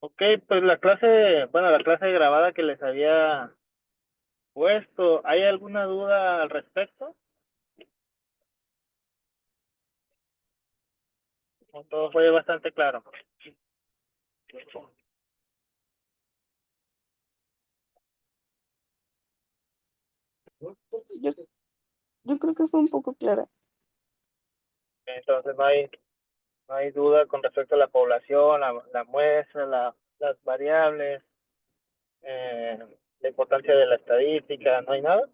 Ok, pues la clase grabada que les había puesto, ¿hay alguna duda al respecto? ¿O todo fue bastante claro? Yo, yo creo que fue un poco clara. Entonces no hay duda con respecto a la población, la muestra, las variables, eh, la importancia de la estadística, ¿no hay nada?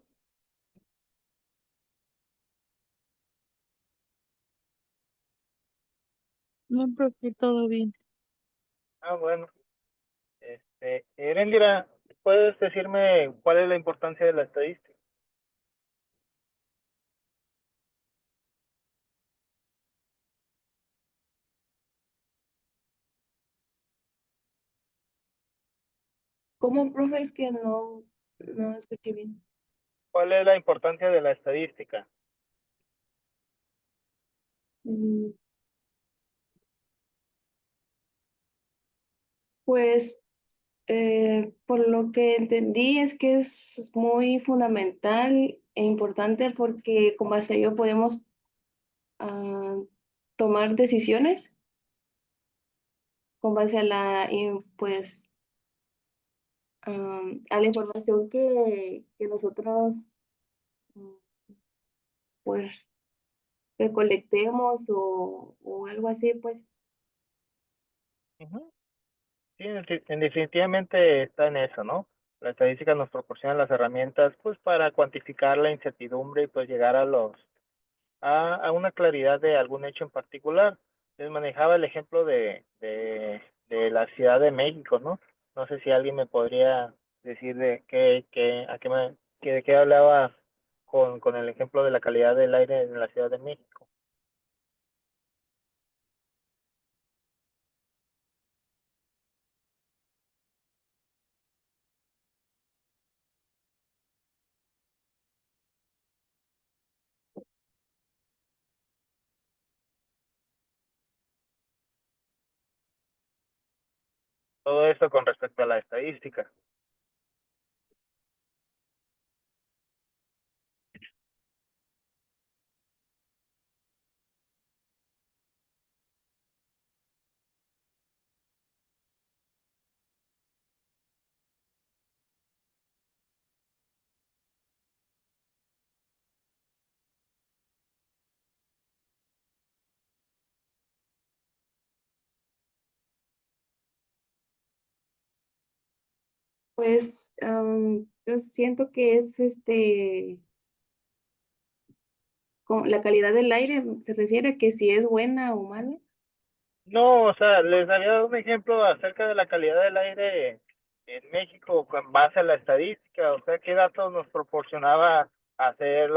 No, profe, todo bien. Ah, bueno. Erendira, ¿puedes decirme cuál es la importancia de la estadística? ¿Cómo, profe? Es que no escuché bien. ¿Cuál es la importancia de la estadística? Mm, Pues por lo que entendí es que es muy fundamental e importante porque con base a ello podemos ah, tomar decisiones con base a pues, a la información que nosotros mm, pues recolectemos o algo así, pues. Ujú. Sí, definitivamente está en eso, ¿no? La estadística nos proporciona las herramientas, pues, para cuantificar la incertidumbre y pues llegar a una claridad de algún hecho en particular. Les manejaba el ejemplo de la Ciudad de México, ¿no? No sé si alguien me podría decir de qué hablaba con el ejemplo de la calidad del aire en la Ciudad de México. Todo esto con respecto a la estadística. Pues yo siento que es con la calidad del aire, se refiere a que si es buena o mala. No, o sea, les había dado un ejemplo acerca de la calidad del aire en México con base a la estadística, o sea, qué datos nos proporcionaba hacer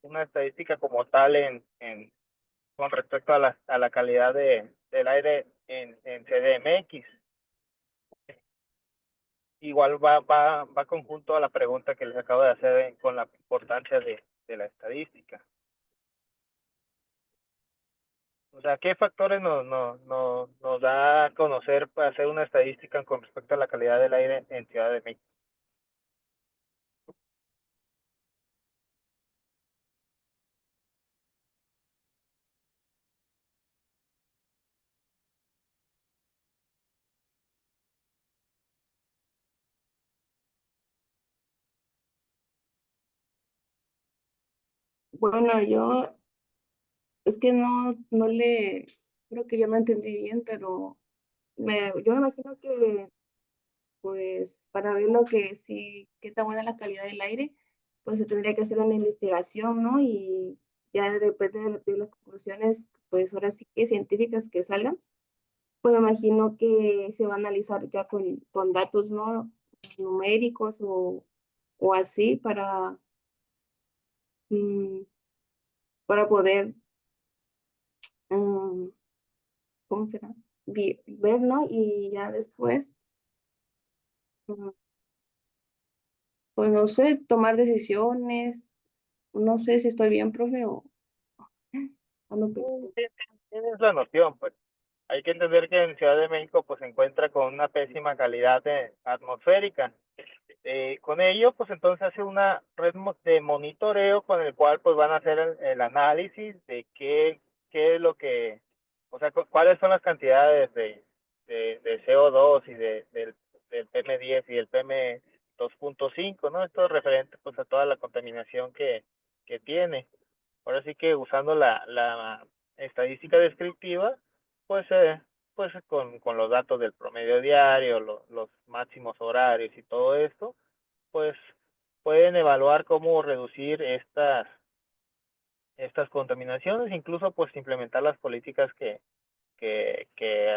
una estadística como tal con respecto a la calidad del aire en CDMX. Igual va conjunto a la pregunta que les acabo de hacer con la importancia de la estadística. O sea, ¿qué factores nos da a conocer para hacer una estadística con respecto a la calidad del aire en Ciudad de México? Bueno, yo es que creo que yo no entendí bien, pero yo me imagino que pues para ver lo que sí, qué tan buena la calidad del aire, pues se tendría que hacer una investigación, ¿no? Y ya depende de las conclusiones, pues ahora sí que científicas que salgan, pues me imagino que se va a analizar ya con datos, ¿no? Numéricos o así mm, para poder, mm, ¿cómo será? Ver, ¿no? Y ya después, mm, pues no sé, tomar decisiones, no sé si estoy bien, profe, o no. Tienes la noción, pues. hay que entender que en Ciudad de México pues se encuentra con una pésima calidad atmosférica. Con ello, pues entonces hace una red de monitoreo con el cual pues van a hacer el análisis de qué es lo que, o sea, cuáles son las cantidades de CO2 y del PM10 y del PM2.5, ¿no? Esto es referente pues a toda la contaminación que tiene. Ahora sí que usando la estadística descriptiva, pues, pues con los datos del promedio diario, los máximos horarios y todo esto, pues pueden evaluar cómo reducir estas contaminaciones, incluso pues implementar las políticas que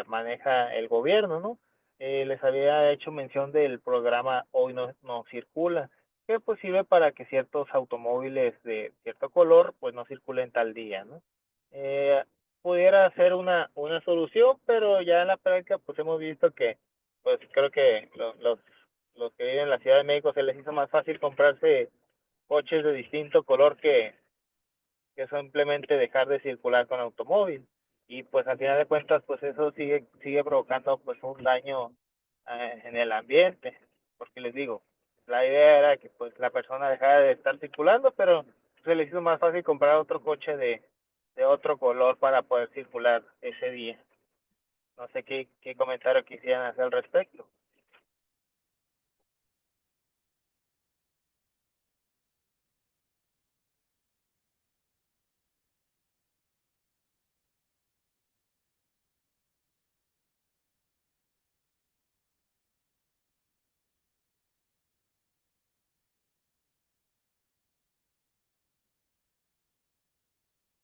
maneja el gobierno, ¿no? Les había hecho mención del programa Hoy no circula, que pues sirve para que ciertos automóviles de cierto color pues no circulen tal día, ¿no? Eh, Pudiera ser una solución, pero ya en la práctica pues hemos visto que pues creo que los que viven en la Ciudad de México se les hizo más fácil comprarse coches de distinto color que simplemente dejar de circular con automóvil. Y pues al final de cuentas, pues eso sigue provocando pues un daño en el ambiente, porque les digo, la idea era que pues la persona dejara de estar circulando, pero se le hizo más fácil comprar otro coche de otro color para poder circular ese día. No sé qué comentario quisieran hacer al respecto.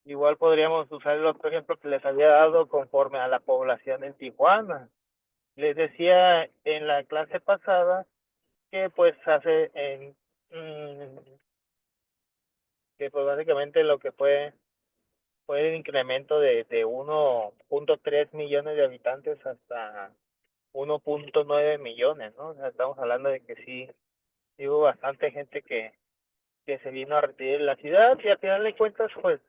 Igual podríamos usar el otro ejemplo que les había dado conforme a la población en Tijuana. Les decía en la clase pasada que pues que pues básicamente lo que fue el incremento de 1.3 millones de habitantes hasta 1.9 millones, ¿no? O sea, estamos hablando de que sí hubo bastante gente que se vino a retirar de la ciudad y al final de cuentas pues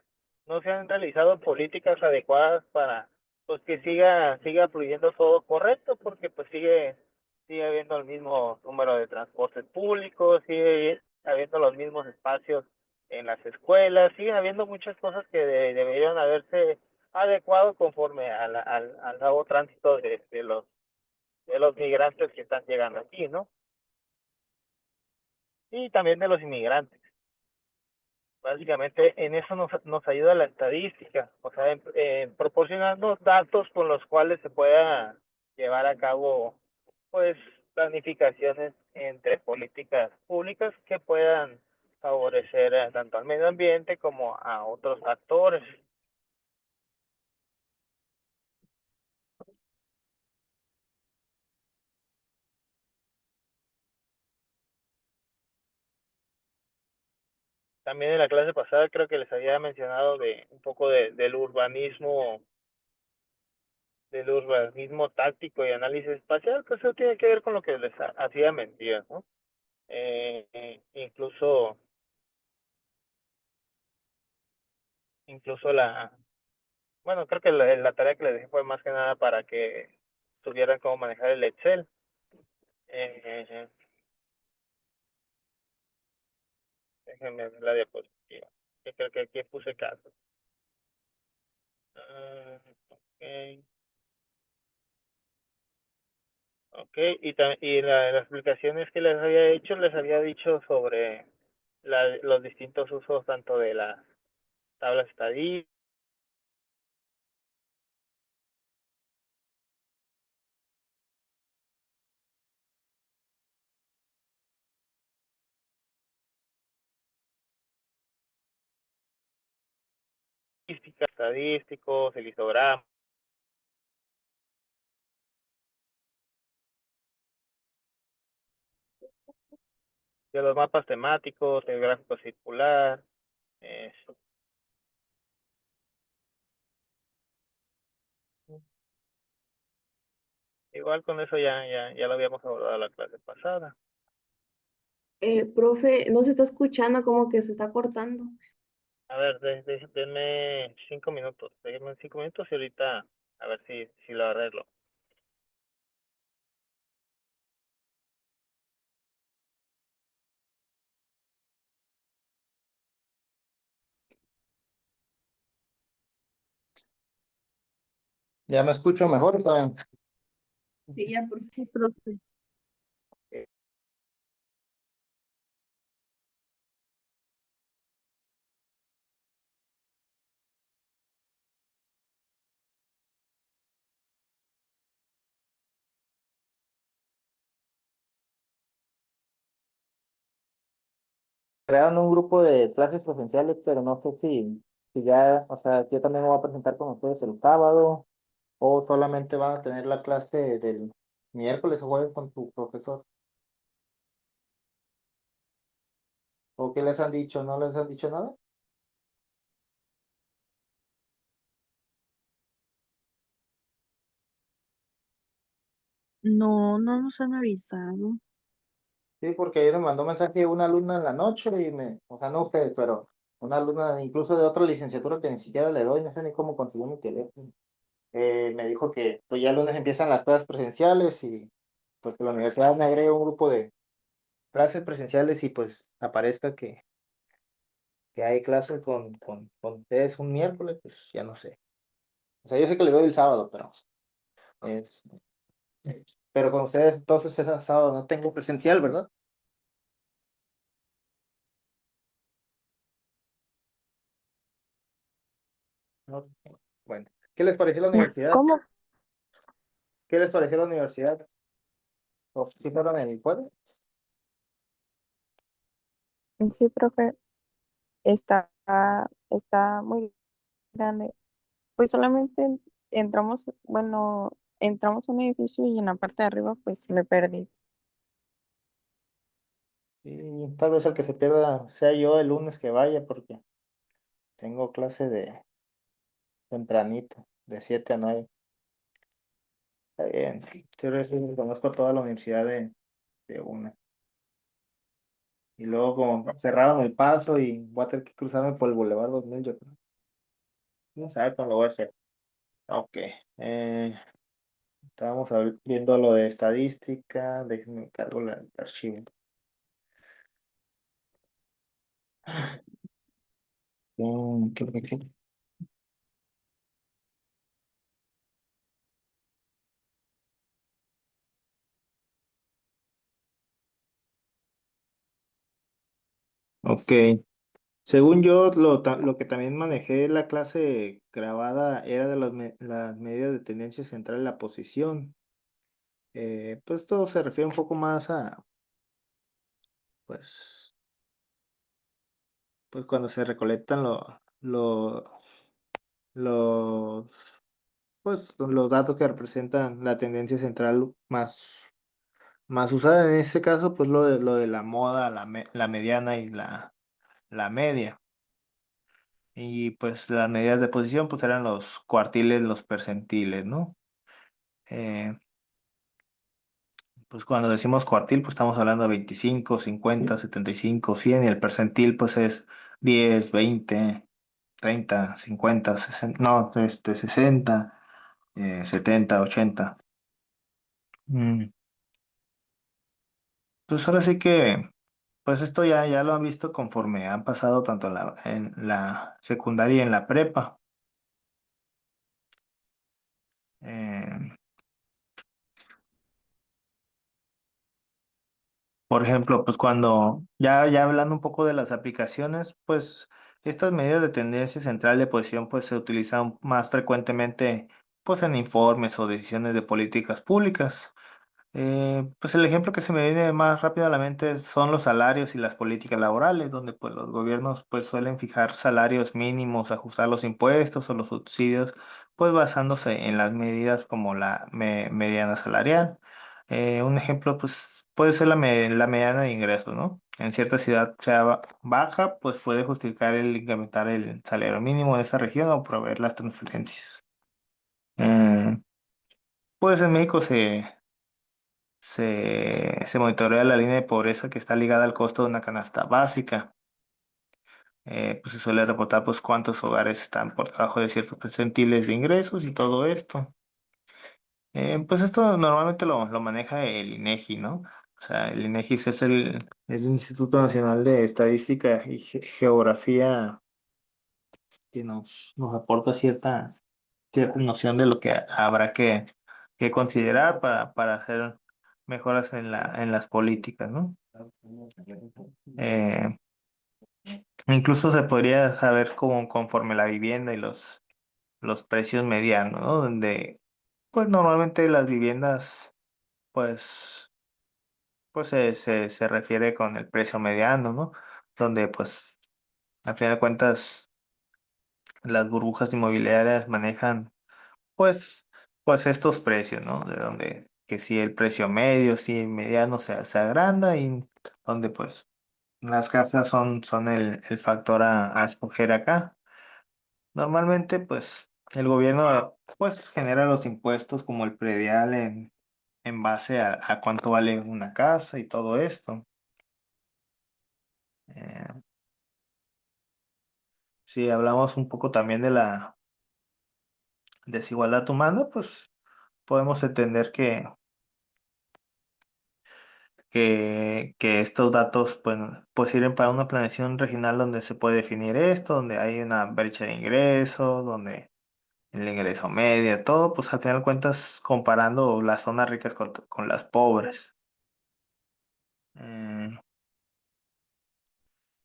no se han realizado políticas adecuadas para pues que siga fluyendo todo correcto, porque pues sigue habiendo el mismo número de transportes públicos, sigue habiendo los mismos espacios en las escuelas, siguen habiendo muchas cosas que deberían haberse adecuado conforme al nuevo tránsito de los migrantes que están llegando aquí, ¿no? Y también de los inmigrantes. Básicamente en eso nos ayuda la estadística, o sea, en proporcionarnos datos con los cuales se pueda llevar a cabo, pues, planificaciones entre políticas públicas que puedan favorecer tanto al medio ambiente como a otros actores. También en la clase pasada creo que les había mencionado de un poco del urbanismo táctico y análisis espacial, pues eso tiene que ver con lo que les hacía mentir, ¿no? Incluso bueno, creo que la tarea que les dejé fue más que nada para que tuvieran cómo manejar el Excel. Eh, Déjenme ver la diapositiva. Yo creo que aquí puse caso. Ok, ok, y las explicaciones que les había hecho, les había dicho sobre los distintos usos tanto de las tablas estadísticas, estadísticos, el histograma, de los mapas temáticos, el gráfico circular. Eso. Igual con eso ya lo habíamos abordado la clase pasada. Profe, no se está escuchando, como que se está cortando. A ver, denme 5 minutos. Déjenme 5 minutos y ahorita a ver si lo arreglo. ¿Ya me escucho mejor? Sí, ya, Sí, profe. Crearon un grupo de clases presenciales, pero no sé si ya, o sea, yo también me voy a presentar con ustedes el sábado o solamente van a tener la clase del miércoles o jueves con tu profesor. ¿O qué les han dicho? ¿No les han dicho nada? No, no nos han avisado. Sí, porque ayer me mandó mensaje una alumna en la noche y o sea, no ustedes, pero una alumna incluso de otra licenciatura que ni siquiera le doy, no sé ni cómo consiguió mi teléfono. Me dijo que pues ya el lunes empiezan las clases presenciales y pues que la universidad me agregue un grupo de clases presenciales y pues aparezca que hay clases con ustedes un miércoles, pues ya no sé. O sea, yo sé que le doy el sábado, es, pero con ustedes entonces ese sábado no tengo presencial, ¿verdad? No. Bueno, ¿qué les pareció la universidad? ¿Cómo? ¿Qué les pareció la universidad? ¿O si fueron el jueves? Sí, profe, está, está muy grande. Pues solamente entramos, bueno, entramos a un edificio y en la parte de arriba pues me perdí. Y tal vez el que se pierda sea yo el lunes que vaya porque tengo clase de tempranito, de 7 a 9. Está bien. Yo conozco toda la universidad de una. Y luego como cerraron el paso y voy a tener que cruzarme por el Boulevard 2000, yo creo. No sé cómo lo voy a hacer. Ok. Estábamos viendo lo de estadística. Déjenme cargo el archivo. ¿Qué? Ok. Según yo, lo que también manejé en la clase grabada era de las medidas de tendencia central en la posición. Pues esto se refiere un poco más a, pues, pues cuando se recolectan los, pues, los datos que representan la tendencia central más usada en este caso, pues lo de la moda, la mediana y la media. Y pues las medidas de posición, pues eran los cuartiles, los percentiles, ¿no? Eh, pues cuando decimos cuartil, pues estamos hablando de 25, 50, 75, 100 y el percentil, pues es 10, 20, 30, 50, 60, no, 60, 70, 80. Mm, Pues ahora sí que, pues esto ya lo han visto conforme han pasado tanto en la secundaria y en la prepa. Eh, Por ejemplo, pues cuando ya hablando un poco de las aplicaciones, pues estas medidas de tendencia central de posición pues se utilizan más frecuentemente pues en informes o decisiones de políticas públicas. Pues el ejemplo que se me viene más rápido a la mente son los salarios y las políticas laborales, donde pues los gobiernos pues suelen fijar salarios mínimos, ajustar los impuestos o los subsidios, pues basándose en las medidas como la mediana salarial. Un ejemplo pues puede ser la mediana de ingresos, ¿no? En cierta ciudad sea baja, pues puede justificar el incrementar el salario mínimo de esa región o proveer las transferencias. Eh, pues en México se monitorea la línea de pobreza que está ligada al costo de una canasta básica. pues se suele reportar pues cuántos hogares están por debajo de ciertos percentiles de ingresos y todo esto. Pues esto normalmente lo maneja el INEGI, ¿no? O sea, el INEGI es el Instituto Nacional de Estadística y Geografía que nos aporta cierta noción de lo que habrá que considerar para hacer mejoras en las políticas, ¿no? Eh, Incluso se podría saber cómo conforme la vivienda y los precios medianos, ¿no? Donde pues normalmente las viviendas pues se refiere con el precio mediano, ¿no? Donde pues al final de cuentas las burbujas inmobiliarias manejan pues pues estos precios, ¿no? De donde que si el precio medio, si el mediano se agranda y donde pues las casas son el factor a escoger acá. Normalmente, pues, el gobierno, pues, genera los impuestos como el predial en base a cuánto vale una casa y todo esto. Eh, si hablamos un poco también de la desigualdad humana, pues, podemos entender que estos datos, pues sirven para una planeación regional donde se puede definir esto, donde hay una brecha de ingresos, donde el ingreso medio, todo, pues al final de cuentas comparando las zonas ricas con las pobres. Eh,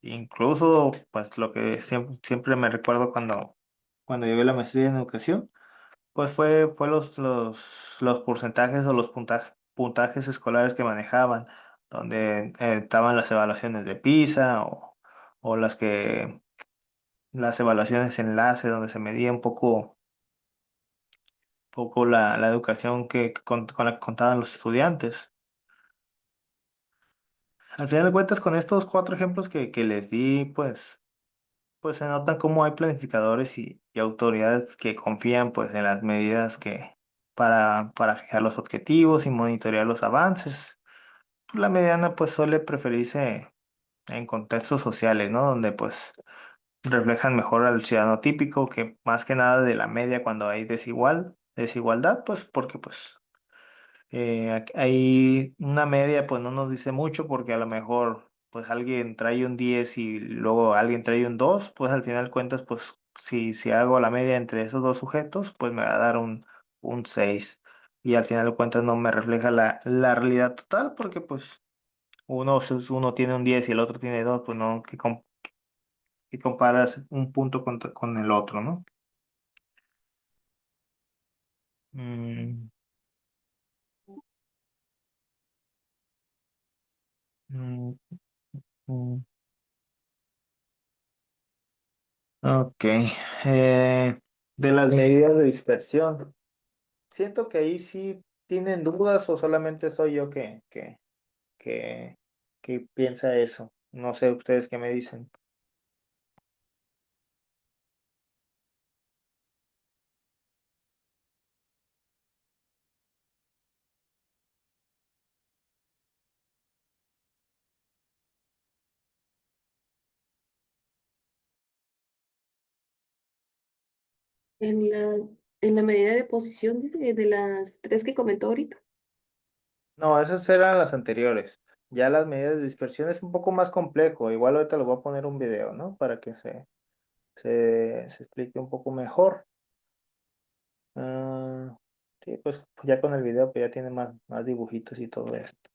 Incluso, pues lo que siempre me recuerdo cuando llevé la maestría en educación, pues fue los porcentajes o los puntajes escolares que manejaban, donde estaban las evaluaciones de PISA o las evaluaciones enlace, donde se medía un poco la educación con la que contaban los estudiantes. Al final de cuentas, con estos cuatro ejemplos que les di, pues se nota cómo hay planificadores y autoridades que confían pues en las medidas para fijar los objetivos y monitorear los avances. La mediana pues suele preferirse en contextos sociales, ¿no? Donde pues reflejan mejor al ciudadano típico que más que nada de la media cuando hay desigualdad, pues porque pues hay una media, pues no nos dice mucho porque a lo mejor pues alguien trae un 10 y luego alguien trae un 2 pues al final de cuentas, pues si hago la media entre esos dos sujetos, pues me va a dar un 6 y al final de cuentas no me refleja la realidad total porque pues uno tiene un 10 y el otro tiene 2 pues no, que comparas un punto con el otro, ¿no? Mm, mm, mm. Ok. De las medidas de dispersión, siento que ahí sí tienen dudas o solamente soy yo que, que piensa eso. No sé ustedes qué me dicen. En la medida de posición de las tres que comentó ahorita. No, esas eran las anteriores. Ya las medidas de dispersión es un poco más complejo. Igual ahorita les voy a poner un video, ¿no? Para que se explique un poco mejor. Ah, sí, pues ya con el video pues ya tiene más dibujitos y todo esto.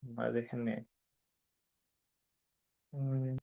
Más déjenme. mm,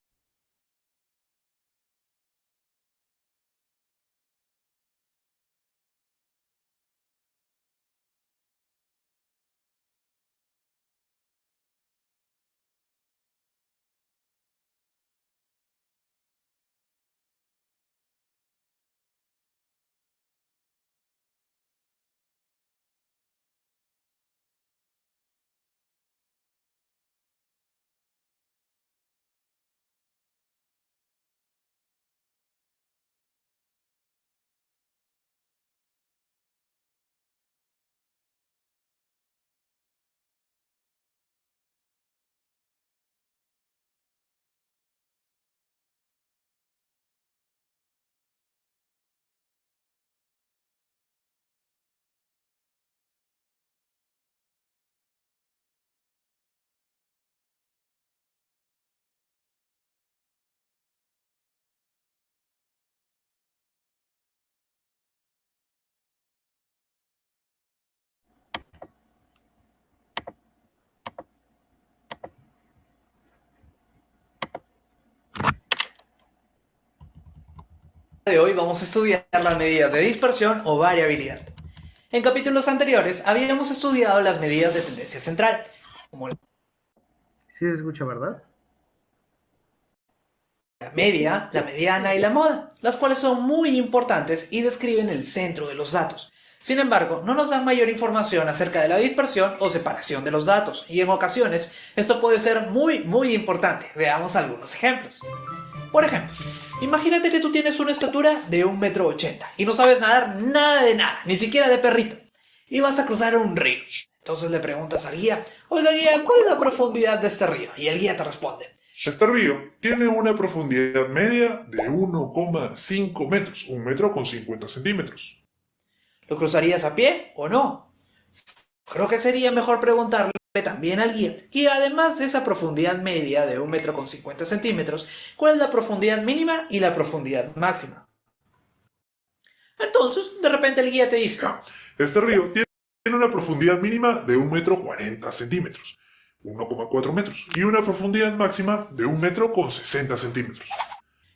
de hoy vamos a estudiar las medidas de dispersión o variabilidad. En capítulos anteriores habíamos estudiado las medidas de tendencia central, como la Sí se escucha, ¿verdad? media, la mediana y la moda, las cuales son muy importantes y describen el centro de los datos. Sin embargo, no nos dan mayor información acerca de la dispersión o separación de los datos, y en ocasiones esto puede ser muy importante. Veamos algunos ejemplos. Por ejemplo, imagínate que tú tienes una estatura de 1,80 m y no sabes nadar nada de nada, ni siquiera de perrito, y vas a cruzar un río. Entonces le preguntas al guía: oiga guía, ¿cuál es la profundidad de este río? Y el guía te responde: Este río tiene una profundidad media de 1,5 metros, 1 metro con 50 centímetros. ¿lo cruzarías a pie o no? Creo que sería mejor preguntarle también al guía que, además de esa profundidad media de 1 metro con 50 centímetros, ¿cuál es la profundidad mínima y la profundidad máxima? Entonces, de repente el guía te dice: Este río tiene una profundidad mínima de 1 metro 40 centímetros, 1,4 metros, y una profundidad máxima de 1 metro con 60 centímetros.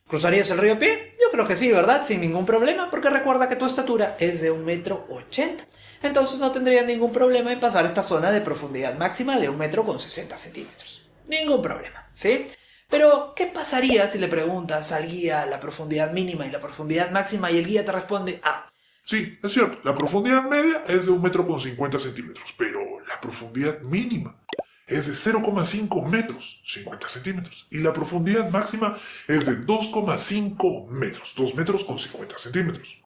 ¿cruzarías el río a pie? Yo creo que sí, ¿verdad? Sin ningún problema, porque recuerda que tu estatura es de 1,80 m. Entonces no tendrías ningún problema en pasar esta zona de profundidad máxima de 1 metro con 60 centímetros. Ningún problema, ¿sí? Pero, ¿qué pasaría si le preguntas al guía la profundidad mínima y la profundidad máxima y el guía te responde: Sí, es cierto, la profundidad media es de 1 metro con 50 centímetros, pero la profundidad mínima es de 0,5 metros, 50 centímetros, y la profundidad máxima es de 2,5 metros, 2 metros con 50 centímetros.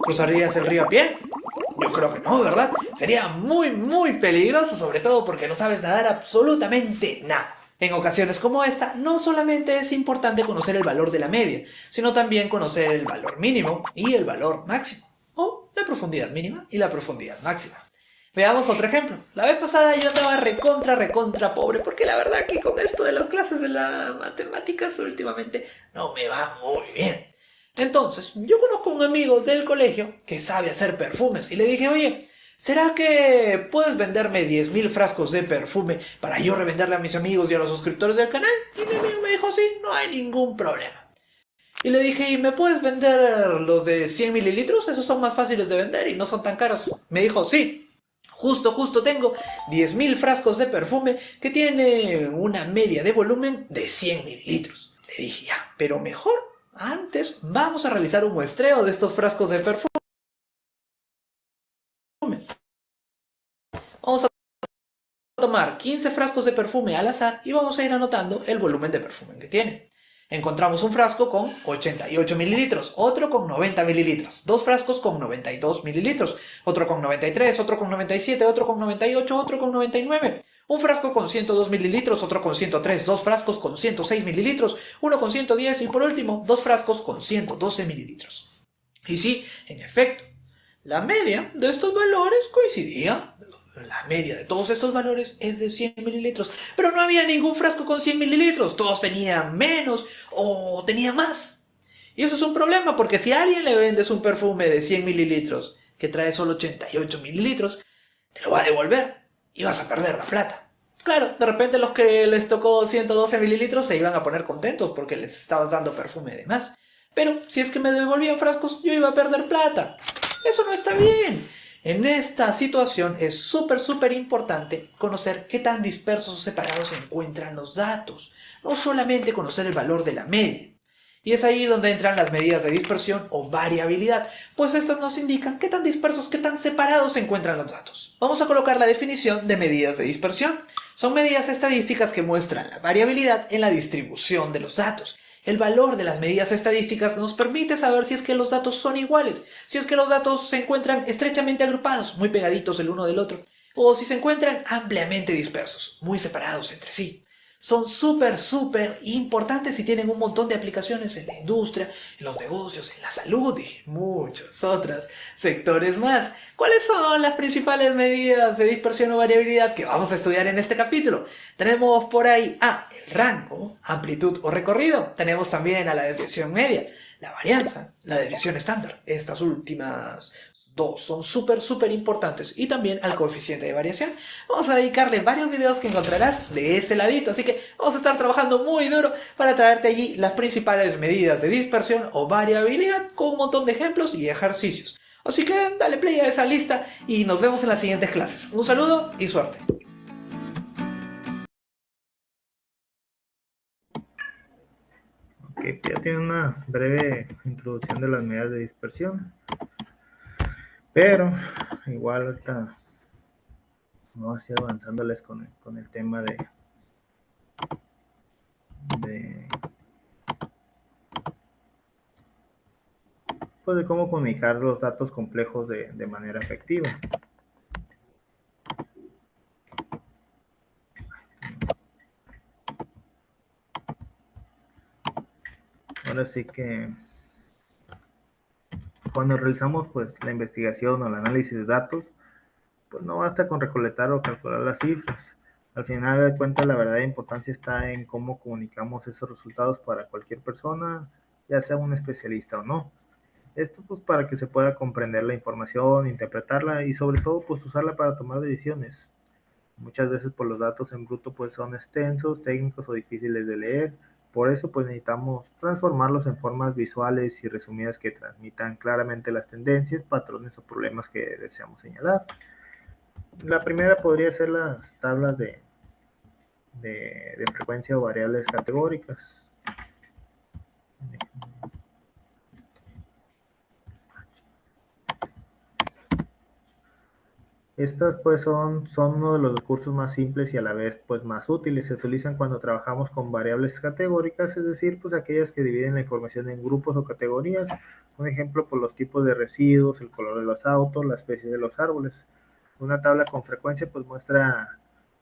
¿cruzarías el río a pie? Yo creo que no, ¿verdad? Sería muy peligroso, sobre todo porque no sabes nadar absolutamente nada. En ocasiones como esta, no solamente es importante conocer el valor de la media, sino también conocer el valor mínimo y el valor máximo, o la profundidad mínima y la profundidad máxima. Veamos otro ejemplo. La vez pasada yo andaba recontra pobre, porque la verdad que con esto de las clases de las matemáticas últimamente no me va muy bien. Entonces, yo conozco a un amigo del colegio que sabe hacer perfumes y le dije: oye, ¿será que puedes venderme 10.000 frascos de perfume para yo revenderle a mis amigos y a los suscriptores del canal? Y mi amigo me dijo: sí, no hay ningún problema. Y le dije: ¿y me puedes vender los de 100 mililitros? Esos son más fáciles de vender y no son tan caros. Me dijo: sí, justo tengo 10.000 frascos de perfume que tiene una media de volumen de 100 mililitros. Le dije: ya, pero mejor antes vamos a realizar un muestreo de estos frascos de perfume. Vamos a tomar 15 frascos de perfume al azar y vamos a ir anotando el volumen de perfume que tiene. Encontramos un frasco con 88 mililitros, otro con 90 mililitros, dos frascos con 92 mililitros, otro con 93, otro con 97, otro con 98, otro con 99. Un frasco con 102 mililitros, otro con 103, dos frascos con 106 mililitros, uno con 110 y por último, dos frascos con 112 mililitros. Y sí, en efecto, la media de estos valores coincidía. La media de todos estos valores es de 100 mililitros, pero no había ningún frasco con 100 mililitros, todos tenían menos o tenían más. Y eso es un problema, porque si a alguien le vendes un perfume de 100 mililitros que trae solo 88 mililitros, te lo va a devolver y vas a perder la plata. Claro, de repente los que les tocó 112 mililitros se iban a poner contentos porque les estabas dando perfume de más. Pero si es que me devolvían frascos, yo iba a perder plata. Eso no está bien. En esta situación es súper importante conocer qué tan dispersos o separados se encuentran los datos. No solamente conocer el valor de la media. Y es ahí donde entran las medidas de dispersión o variabilidad, pues estas nos indican qué tan dispersos, qué tan separados se encuentran los datos. Vamos a colocar la definición de medidas de dispersión. Son medidas estadísticas que muestran la variabilidad en la distribución de los datos. El valor de las medidas estadísticas nos permite saber si es que los datos son iguales, si es que los datos se encuentran estrechamente agrupados, muy pegaditos el uno del otro, o si se encuentran ampliamente dispersos, muy separados entre sí. Son súper importantes y tienen un montón de aplicaciones en la industria, en los negocios, en la salud y muchos otros sectores más. ¿Cuáles son las principales medidas de dispersión o variabilidad que vamos a estudiar en este capítulo? Tenemos por ahí el rango, amplitud o recorrido. Tenemos también a la desviación media, la varianza, la desviación estándar. Estas últimas 2 son súper importantes, y también al coeficiente de variación. Vamos a dedicarle varios videos que encontrarás de ese ladito, así que vamos a estar trabajando muy duro para traerte allí las principales medidas de dispersión o variabilidad con un montón de ejemplos y ejercicios. Así que dale play a esa lista y nos vemos en las siguientes clases. Un saludo y suerte. Ok, ya tiene una breve introducción de las medidas de dispersión, pero igual ahorita vamos a ir avanzándoles con el tema de pues de cómo comunicar los datos complejos de manera efectiva. Ahora sí que cuando realizamos pues la investigación o el análisis de datos, pues no basta con recolectar o calcular las cifras. Al final de cuentas, la verdadera importancia está en cómo comunicamos esos resultados para cualquier persona, ya sea un especialista o no. Esto pues para que se pueda comprender la información, interpretarla y sobre todo pues usarla para tomar decisiones. Muchas veces por los datos en bruto pues son extensos, técnicos o difíciles de leer. Por eso pues necesitamos transformarlos en formas visuales y resumidas que transmitan claramente las tendencias, patrones o problemas que deseamos señalar. La primera podría ser las tablas de frecuencia o variables categóricas. Estas pues son uno de los recursos más simples y a la vez pues más útiles. Se utilizan cuando trabajamos con variables categóricas, es decir, pues aquellas que dividen la información en grupos o categorías. Un ejemplo, por los tipos de residuos, el color de los autos, la especie de los árboles. Una tabla con frecuencia pues muestra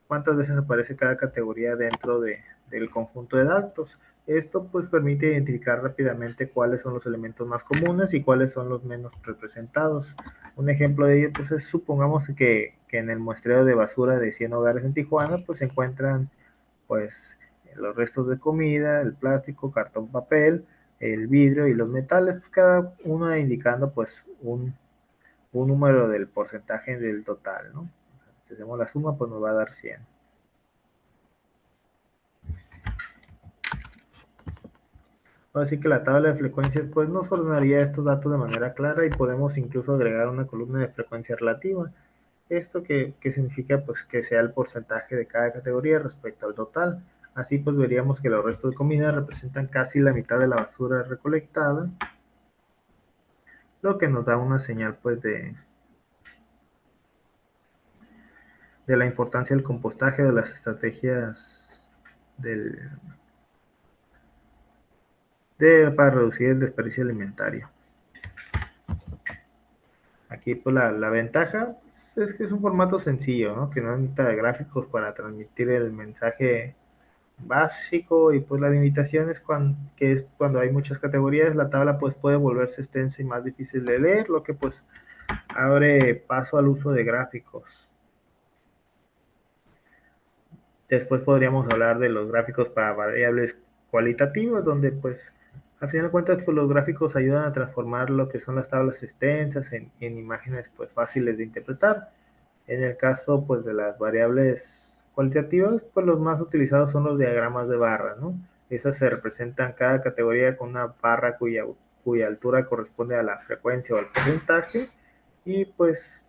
cuántas veces aparece cada categoría dentro del conjunto de datos. Esto pues permite identificar rápidamente cuáles son los elementos más comunes y cuáles son los menos representados. Un ejemplo de ello pues es, supongamos que en el muestreo de basura de 100 hogares en Tijuana pues se encuentran pues los restos de comida, el plástico, cartón, papel, el vidrio y los metales, pues, cada uno indicando pues un número del porcentaje del total, ¿no? Si hacemos la suma pues nos va a dar 100. Así que la tabla de frecuencias pues nos ordenaría estos datos de manera clara y podemos incluso agregar una columna de frecuencia relativa. Esto que significa pues que sea el porcentaje de cada categoría respecto al total. Así pues veríamos que los restos de comida representan casi la mitad de la basura recolectada, lo que nos da una señal pues de la importancia del compostaje, de las estrategias para reducir el desperdicio alimentario. Aquí pues la ventaja es que es un formato sencillo, ¿no? Que no necesita gráficos para transmitir el mensaje básico, y pues la limitación es que es cuando hay muchas categorías, la tabla pues puede volverse extensa y más difícil de leer, lo que pues abre paso al uso de gráficos. Después podríamos hablar de los gráficos para variables cualitativas, donde pues al final de cuentas pues los gráficos ayudan a transformar lo que son las tablas extensas en imágenes pues fáciles de interpretar. En el caso pues de las variables cualitativas, pues los más utilizados son los diagramas de barra, ¿no? Esas se representan cada categoría con una barra cuya altura corresponde a la frecuencia o al porcentaje. Y pues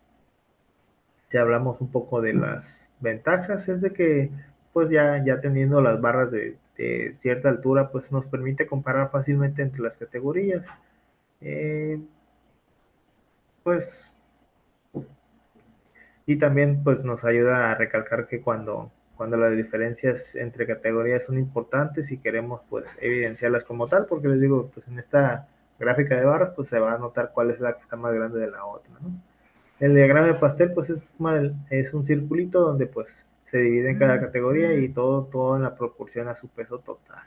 si hablamos un poco de las ventajas, es de que pues ya teniendo las barras de cierta altura, pues nos permite comparar fácilmente entre las categorías. Pues, y también pues nos ayuda a recalcar que cuando las diferencias entre categorías son importantes y queremos pues evidenciarlas como tal, porque les digo, pues en esta gráfica de barras pues se va a notar cuál es la que está más grande de la otra, ¿no? El diagrama de pastel pues es un circulito donde pues se divide en cada categoría y todo en la proporción a su peso total.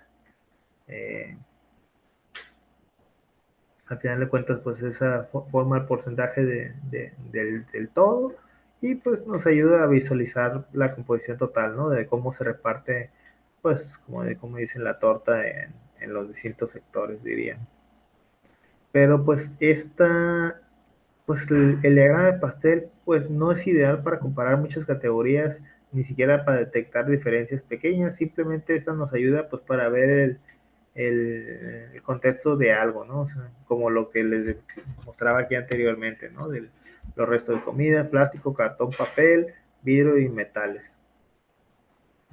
Al final de cuentas pues esa forma el porcentaje del todo, y pues nos ayuda a visualizar la composición total, ¿no? De cómo se reparte pues como dicen la torta en los distintos sectores, dirían. Pero pues pues el diagrama de pastel pues no es ideal para comparar muchas categorías, ni siquiera para detectar diferencias pequeñas, simplemente esta nos ayuda pues para ver el contexto de algo, ¿no? O sea, como lo que les mostraba aquí anteriormente, ¿no? De los restos de comida, plástico, cartón, papel, vidrio y metales.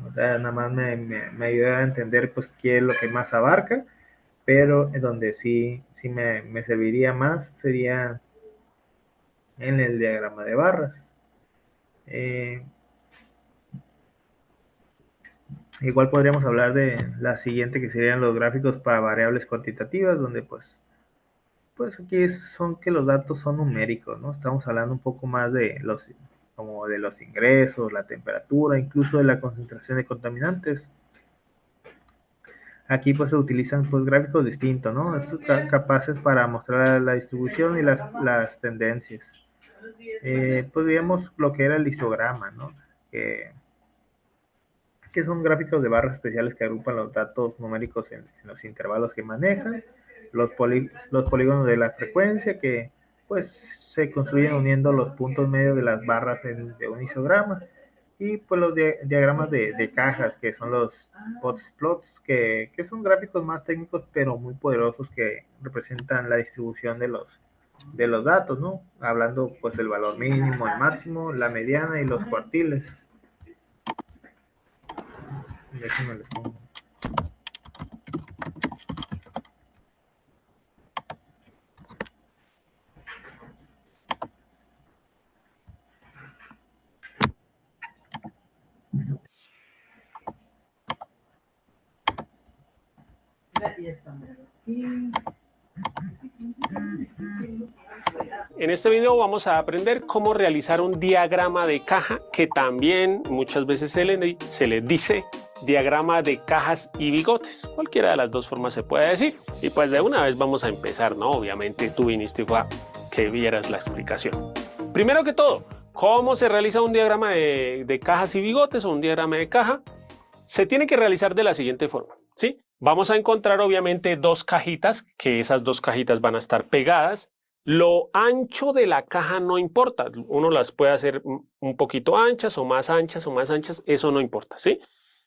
O sea, nada más me ayuda a entender pues qué es lo que más abarca, pero en donde sí me serviría más sería en el diagrama de barras. Igual podríamos hablar de la siguiente, que serían los gráficos para variables cuantitativas, donde pues aquí son que los datos son numéricos, ¿no? Estamos hablando un poco más de como de los ingresos, la temperatura, incluso de la concentración de contaminantes. Aquí pues se utilizan pues gráficos distintos, ¿no? Estos capaces para mostrar la distribución y las tendencias. Pues digamos lo que era el histograma, ¿no? Que son gráficos de barras especiales que agrupan los datos numéricos en los intervalos que manejan, los polígonos de la frecuencia que pues se construyen uniendo los puntos medios de las barras de un histograma, y pues los diagramas de cajas, que son los plots, que son gráficos más técnicos pero muy poderosos, que representan la distribución de los datos, ¿no? Hablando pues del valor mínimo, el máximo, la mediana y los cuartiles. Déjenme les pongo. En este video vamos a aprender cómo realizar un diagrama de caja, que también muchas veces se le dice diagrama de cajas y bigotes. Cualquiera de las dos formas se puede decir. Y pues de una vez vamos a empezar, ¿no? Obviamente tú viniste a que vieras la explicación. Primero que todo, ¿cómo se realiza un diagrama de cajas y bigotes o un diagrama de caja? Se tiene que realizar de la siguiente forma, ¿sí? Vamos a encontrar obviamente dos cajitas, que esas dos cajitas van a estar pegadas. Lo ancho de la caja no importa, uno las puede hacer un poquito anchas o más anchas, eso no importa, ¿sí?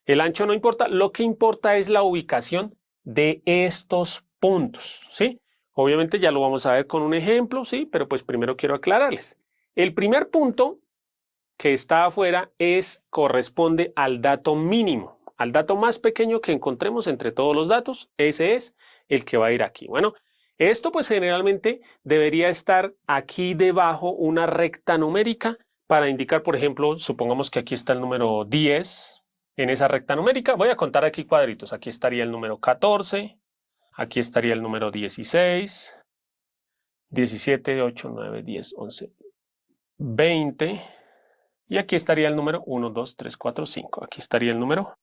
El ancho no importa, lo que importa es la ubicación de estos puntos, ¿sí? Obviamente ya lo vamos a ver con un ejemplo, ¿sí? Pero pues primero quiero aclararles. El primer punto que está afuera corresponde al dato mínimo, al dato más pequeño que encontremos entre todos los datos. Ese es el que va a ir aquí. Bueno, esto pues generalmente debería estar aquí debajo una recta numérica para indicar, por ejemplo, supongamos que aquí está el número 10 en esa recta numérica. Voy a contar aquí cuadritos. Aquí estaría el número 14, aquí estaría el número 16, 17, 8, 9, 10, 11, 20. Y aquí estaría el número 1, 2, 3, 4, 5. Aquí estaría el número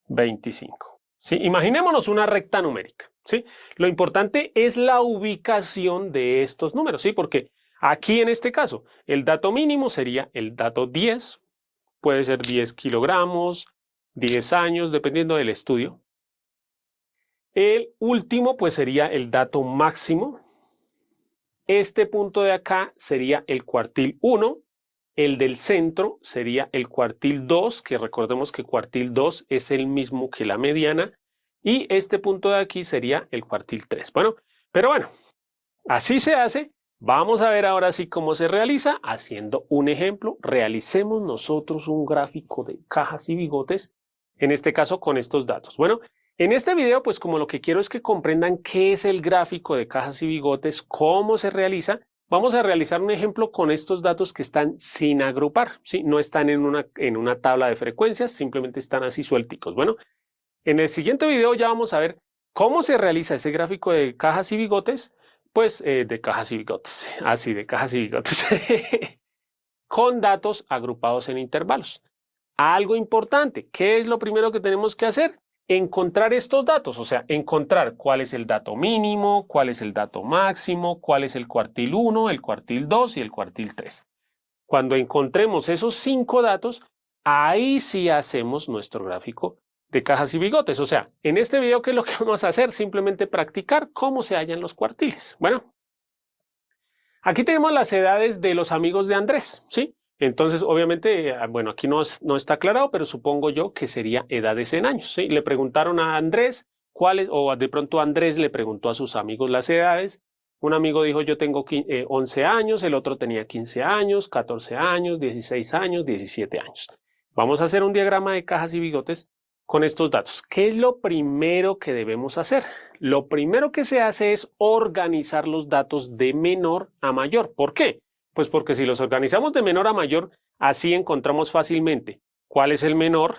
25. ¿Sí? Imaginémonos una recta numérica. ¿Sí? Lo importante es la ubicación de estos números, ¿sí? Porque aquí en este caso, el dato mínimo sería el dato 10. Puede ser 10 kilogramos, 10 años, dependiendo del estudio. El último, pues sería el dato máximo. Este punto de acá sería el cuartil 1. El del centro sería el cuartil 2, que recordemos que cuartil 2 es el mismo que la mediana. Y este punto de aquí sería el cuartil 3. Bueno, pero bueno, así se hace. Vamos a ver ahora sí cómo se realiza haciendo un ejemplo. Realicemos nosotros un gráfico de cajas y bigotes, en este caso con estos datos. Bueno, en este video, pues como lo que quiero es que comprendan qué es el gráfico de cajas y bigotes, cómo se realiza. Vamos a realizar un ejemplo con estos datos que están sin agrupar, ¿sí? No están en una tabla de frecuencias, simplemente están así suelticos. Bueno, en el siguiente video ya vamos a ver cómo se realiza ese gráfico de cajas y bigotes, pues de cajas y bigotes, así de cajas y bigotes, con datos agrupados en intervalos. Algo importante, ¿qué es lo primero que tenemos que hacer? Encontrar estos datos, o sea, encontrar cuál es el dato mínimo, cuál es el dato máximo, cuál es el cuartil 1, el cuartil 2 y el cuartil 3. Cuando encontremos esos 5 datos, ahí sí hacemos nuestro gráfico de cajas y bigotes. O sea, en este video, ¿qué es lo que vamos a hacer? Simplemente practicar cómo se hallan los cuartiles. Bueno, Aquí tenemos las edades de los amigos de Andrés, ¿sí? Entonces, obviamente, bueno, aquí no está aclarado, pero supongo yo que sería edades en años, ¿sí? Le preguntaron a Andrés cuáles, o de pronto Andrés le preguntó a sus amigos las edades. Un amigo dijo, yo tengo 11 años, el otro tenía 15 años, 14 años, 16 años, 17 años. Vamos a hacer un diagrama de cajas y bigotes con estos datos. ¿Qué es lo primero que debemos hacer? Lo primero que se hace es organizar los datos de menor a mayor. ¿Por qué? Pues porque si los organizamos de menor a mayor, así encontramos fácilmente cuál es el menor,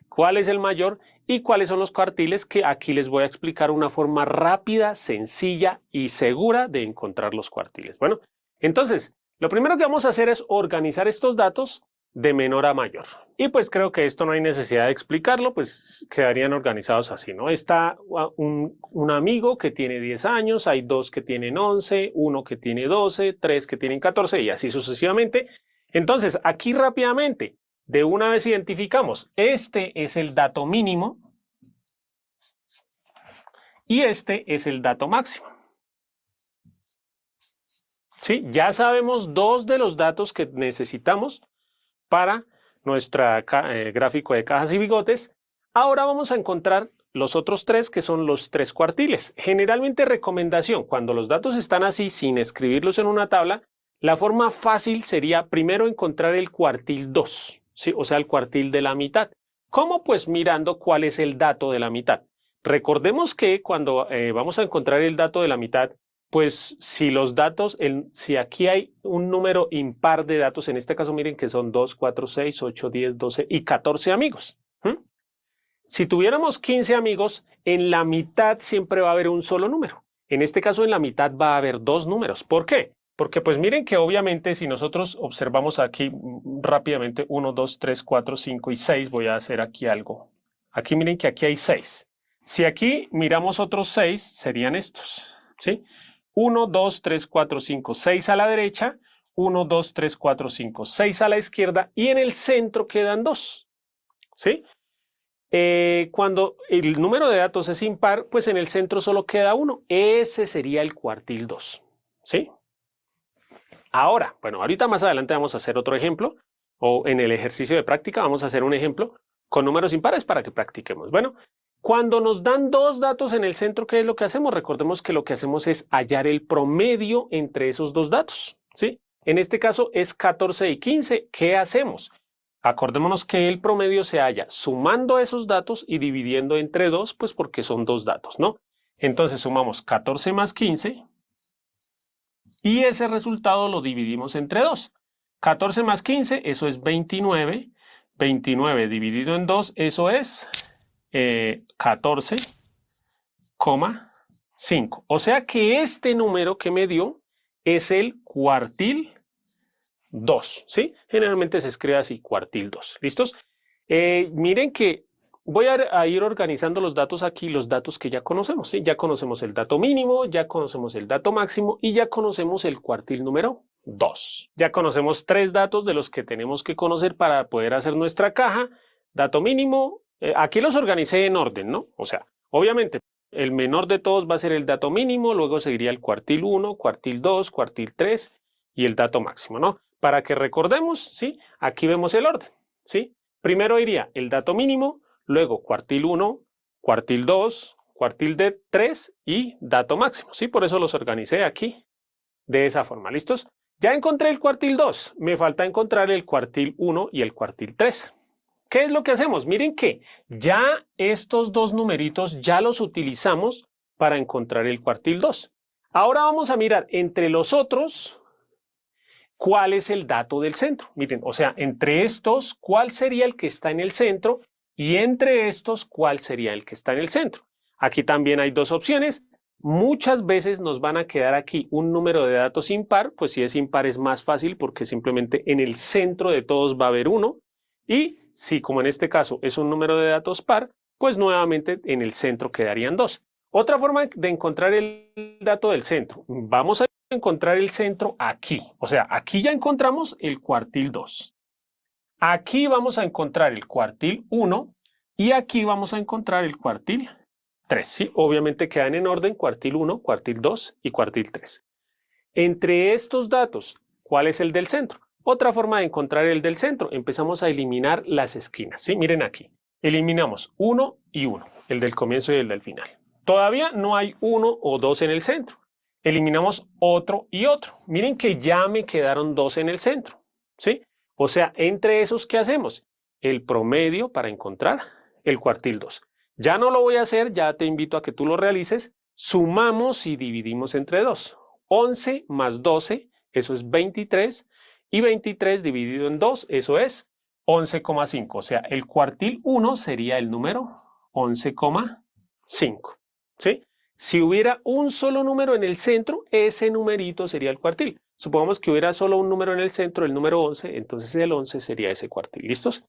cuál es el mayor y cuáles son los cuartiles, que aquí les voy a explicar una forma rápida, sencilla y segura de encontrar los cuartiles. Bueno, entonces, lo primero que vamos a hacer es organizar estos datos de menor a mayor. Y pues creo que esto no hay necesidad de explicarlo, pues quedarían organizados así, ¿no? Está un amigo que tiene 10 años, hay 2 que tienen 11, 1 que tiene 12, 3 que tienen 14 y así sucesivamente. Entonces, aquí rápidamente, de una vez identificamos, este es el dato mínimo y este es el dato máximo. ¿Sí? Ya sabemos 2 de los datos que necesitamos para nuestro gráfico de cajas y bigotes. Ahora vamos a encontrar los otros 3, que son los 3 cuartiles. Generalmente, recomendación, cuando los datos están así sin escribirlos en una tabla, la forma fácil sería primero encontrar el cuartil 2, ¿sí? O sea, el cuartil de la mitad. ¿Cómo? Pues mirando cuál es el dato de la mitad. Recordemos que cuando vamos a encontrar el dato de la mitad, pues si los datos, si aquí hay un número impar de datos, en este caso miren que son 2, 4, 6, 8, 10, 12 y 14 amigos. Si tuviéramos 15 amigos, en la mitad siempre va a haber un solo número. En este caso en la mitad va a haber 2 números. ¿Por qué? Porque pues miren que obviamente si nosotros observamos aquí rápidamente 1, 2, 3, 4, 5 y 6, voy a hacer aquí algo. Aquí miren que aquí hay 6. Si aquí miramos otros 6, serían estos, ¿sí? 1, 2, 3, 4, 5, 6 a la derecha, 1, 2, 3, 4, 5, 6 a la izquierda y en el centro quedan 2, ¿sí? Cuando el número de datos es impar, pues en el centro solo queda 1. Ese sería el cuartil 2, ¿sí? Ahora, bueno, ahorita más adelante vamos a hacer otro ejemplo, o en el ejercicio de práctica vamos a hacer un ejemplo con números impares para que practiquemos. Bueno, cuando nos dan 2 datos en el centro, ¿qué es lo que hacemos? Recordemos que lo que hacemos es hallar el promedio entre esos 2 datos, ¿sí? En este caso es 14 y 15. ¿Qué hacemos? Acordémonos que el promedio se halla sumando esos datos y dividiendo entre 2, pues porque son 2 datos, ¿no? Entonces sumamos 14 más 15 y ese resultado lo dividimos entre 2. 14 más 15, eso es 29. 29 dividido en 2, eso es 14,5. O sea que este número que me dio es el cuartil 2, ¿sí? Generalmente se escribe así, cuartil 2. ¿Listos? Miren que voy a ir organizando los datos aquí, los datos que ya conocemos, ¿sí? Ya conocemos el dato mínimo, ya conocemos el dato máximo y ya conocemos el cuartil número 2. Ya conocemos 3 datos de los que tenemos que conocer para poder hacer nuestra caja. Dato mínimo, aquí los organicé en orden, ¿no? O sea, obviamente, el menor de todos va a ser el dato mínimo, luego seguiría el cuartil 1, cuartil 2, cuartil 3 y el dato máximo, ¿no? Para que recordemos, ¿sí? Aquí vemos el orden, ¿sí? Primero iría el dato mínimo, luego cuartil 1, cuartil 2, cuartil 3 y dato máximo, ¿sí? Por eso los organicé aquí de esa forma, ¿listos? Ya encontré el cuartil 2, me falta encontrar el cuartil 1 y el cuartil 3. ¿Qué es lo que hacemos? Miren que ya estos 2 numeritos ya los utilizamos para encontrar el cuartil 2. Ahora vamos a mirar entre los otros cuál es el dato del centro. Miren, o sea, entre estos, ¿cuál sería el que está en el centro? Y entre estos, ¿cuál sería el que está en el centro? Aquí también hay 2 opciones. Muchas veces nos van a quedar aquí un número de datos impar, pues si es impar es más fácil porque simplemente en el centro de todos va a haber 1. Y si, como en este caso, es un número de datos par, pues nuevamente en el centro quedarían 2. Otra forma de encontrar el dato del centro. Vamos a encontrar el centro aquí. O sea, aquí ya encontramos el cuartil 2. Aquí vamos a encontrar el cuartil 1 y aquí vamos a encontrar el cuartil 3. ¿Sí? Obviamente quedan en orden cuartil 1, cuartil 2 y cuartil 3. Entre estos datos, ¿cuál es el del centro? Otra forma de encontrar el del centro, empezamos a eliminar las esquinas. ¿Sí? Miren aquí, eliminamos 1 y 1, el del comienzo y el del final. Todavía no hay 1 o 2 en el centro. Eliminamos otro y otro. Miren que ya me quedaron 2 en el centro. ¿Sí? O sea, entre esos, ¿qué hacemos? El promedio para encontrar el cuartil 2. Ya no lo voy a hacer, ya te invito a que tú lo realices. Sumamos y dividimos entre 2. 11 más 12, eso es 23. Y 23 dividido en 2, eso es 11,5. O sea, el cuartil 1 sería el número 11,5. ¿Sí? Si hubiera un solo número en el centro, ese numerito sería el cuartil. Supongamos que hubiera solo un número en el centro, el número 11, entonces el 11 sería ese cuartil. ¿Listos?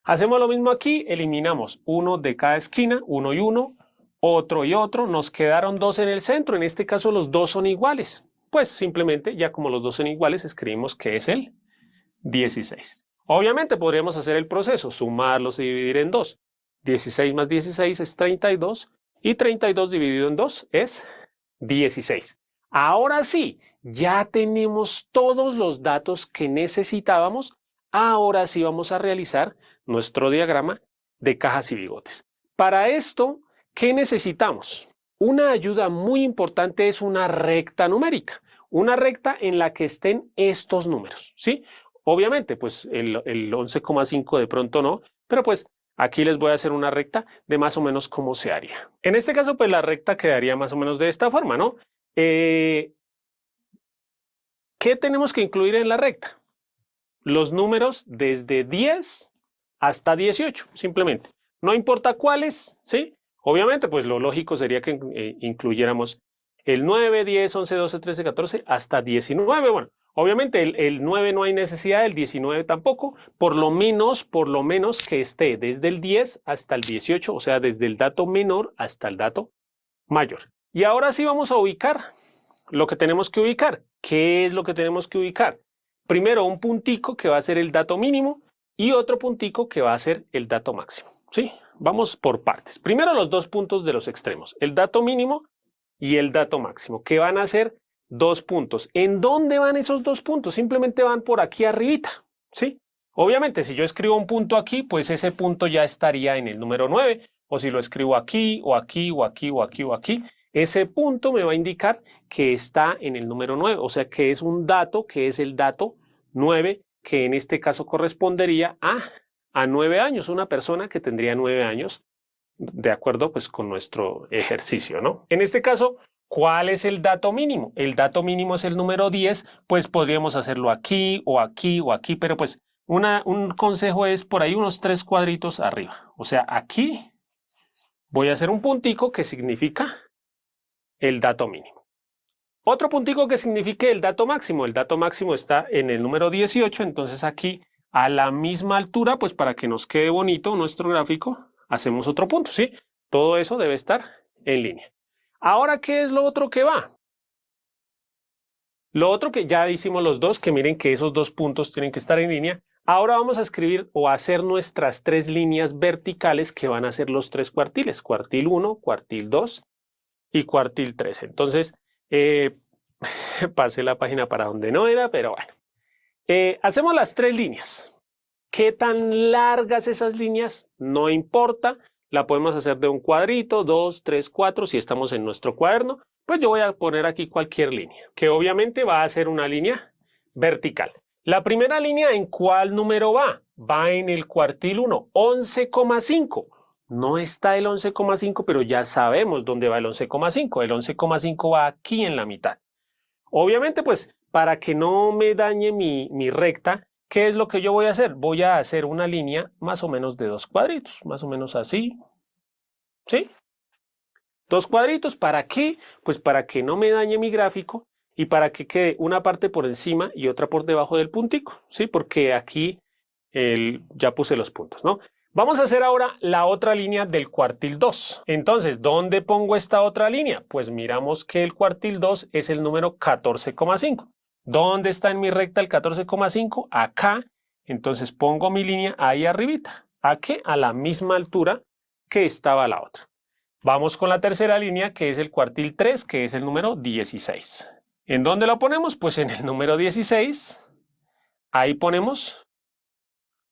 Hacemos lo mismo aquí, eliminamos uno de cada esquina, 1 y 1, otro y otro, nos quedaron 2 en el centro, en este caso los dos son iguales. Pues simplemente, ya como los dos son iguales, escribimos que es el 16. Obviamente podríamos hacer el proceso, sumarlos y dividir en 2. 16 más 16 es 32 y 32 dividido en 2 es 16. Ahora sí, ya tenemos todos los datos que necesitábamos. Ahora sí vamos a realizar nuestro diagrama de cajas y bigotes. Para esto, ¿qué necesitamos? Una ayuda muy importante es una recta numérica, una recta en la que estén estos números, ¿sí? Obviamente, pues el 11,5 de pronto no, pero pues aquí les voy a hacer una recta de más o menos cómo se haría. En este caso, pues la recta quedaría más o menos de esta forma, ¿no? ¿Qué tenemos que incluir en la recta? Los números desde 10 hasta 18, simplemente. No importa cuáles, ¿sí? Obviamente, pues lo lógico sería que incluyéramos el 9, 10, 11, 12, 13, 14, hasta 19. Bueno, obviamente el 9 no hay necesidad, el 19 tampoco, por lo menos que esté desde el 10 hasta el 18, o sea, desde el dato menor hasta el dato mayor. Y ahora sí vamos a ubicar lo que tenemos que ubicar. ¿Qué es lo que tenemos que ubicar? Primero un puntico que va a ser el dato mínimo y otro puntico que va a ser el dato máximo. ¿Sí? Vamos por partes. Primero los dos puntos de los extremos, el dato mínimo y el dato máximo, que van a ser 2 puntos. ¿En dónde van esos 2 puntos? Simplemente van por aquí arribita, ¿sí? Obviamente, si yo escribo un punto aquí, pues ese punto ya estaría en el número 9, o si lo escribo aquí, o aquí, o aquí, o aquí, o aquí, ese punto me va a indicar que está en el número 9, o sea que es un dato, que es el dato 9, que en este caso correspondería a 9 años, una persona que tendría 9 años, de acuerdo pues con nuestro ejercicio, ¿no? En este caso, ¿cuál es el dato mínimo? El dato mínimo es el número 10, pues podríamos hacerlo aquí o aquí o aquí, pero pues un consejo es por ahí unos 3 cuadritos arriba. O sea, aquí voy a hacer un puntico que significa el dato mínimo. Otro puntico que signifique el dato máximo. El dato máximo está en el número 18, entonces aquí a la misma altura, pues para que nos quede bonito nuestro gráfico, hacemos otro punto, ¿sí? Todo eso debe estar en línea. Ahora, ¿qué es lo otro que va? Lo otro que ya hicimos los dos, que miren que esos 2 puntos tienen que estar en línea. Ahora vamos a escribir o a hacer nuestras 3 líneas verticales que van a ser los 3 cuartiles. Cuartil 1, cuartil 2 y cuartil 3. Entonces, pasé la página para donde no era, pero bueno. Hacemos las 3 líneas. ¿Qué tan largas esas líneas? No importa. La podemos hacer de un cuadrito, 2, 3, 4. Si estamos en nuestro cuaderno, pues yo voy a poner aquí cualquier línea, que obviamente va a ser una línea vertical. La primera línea, ¿en cuál número va? Va en el cuartil 1, 11,5. No está el 11,5, pero ya sabemos dónde va el 11,5. El 11,5 va aquí en la mitad. Obviamente, pues, para que no me dañe mi recta, ¿qué es lo que yo voy a hacer? Voy a hacer una línea más o menos de 2 cuadritos, más o menos así, ¿sí? 2 cuadritos, ¿para qué? Pues para que no me dañe mi gráfico y para que quede una parte por encima y otra por debajo del puntico, ¿sí? Porque aquí ya puse los puntos, ¿no? Vamos a hacer ahora la otra línea del cuartil 2. Entonces, ¿dónde pongo esta otra línea? Pues miramos que el cuartil 2 es el número 14,5. ¿Dónde está en mi recta el 14,5? Acá. Entonces pongo mi línea ahí arribita. ¿A qué? A la misma altura que estaba la otra. Vamos con la tercera línea, que es el cuartil 3, que es el número 16. ¿En dónde lo ponemos? Pues en el número 16. Ahí ponemos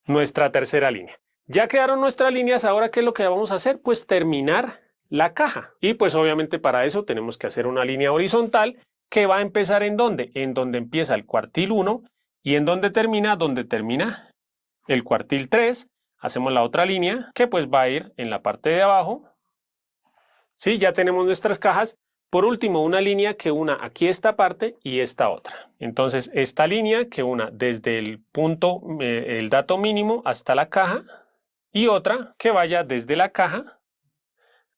nuestra tercera línea. Ya quedaron nuestras líneas, ahora ¿qué es lo que vamos a hacer? Pues terminar la caja. Y pues obviamente para eso tenemos que hacer una línea horizontal que va a empezar ¿en dónde? En donde empieza el cuartil 1 y en donde termina el cuartil 3. Hacemos la otra línea que pues va a ir en la parte de abajo. Sí, ya tenemos nuestras cajas. Por último, una línea que una aquí esta parte y esta otra. Entonces, esta línea que una desde el punto, el dato mínimo hasta la caja y otra que vaya desde la caja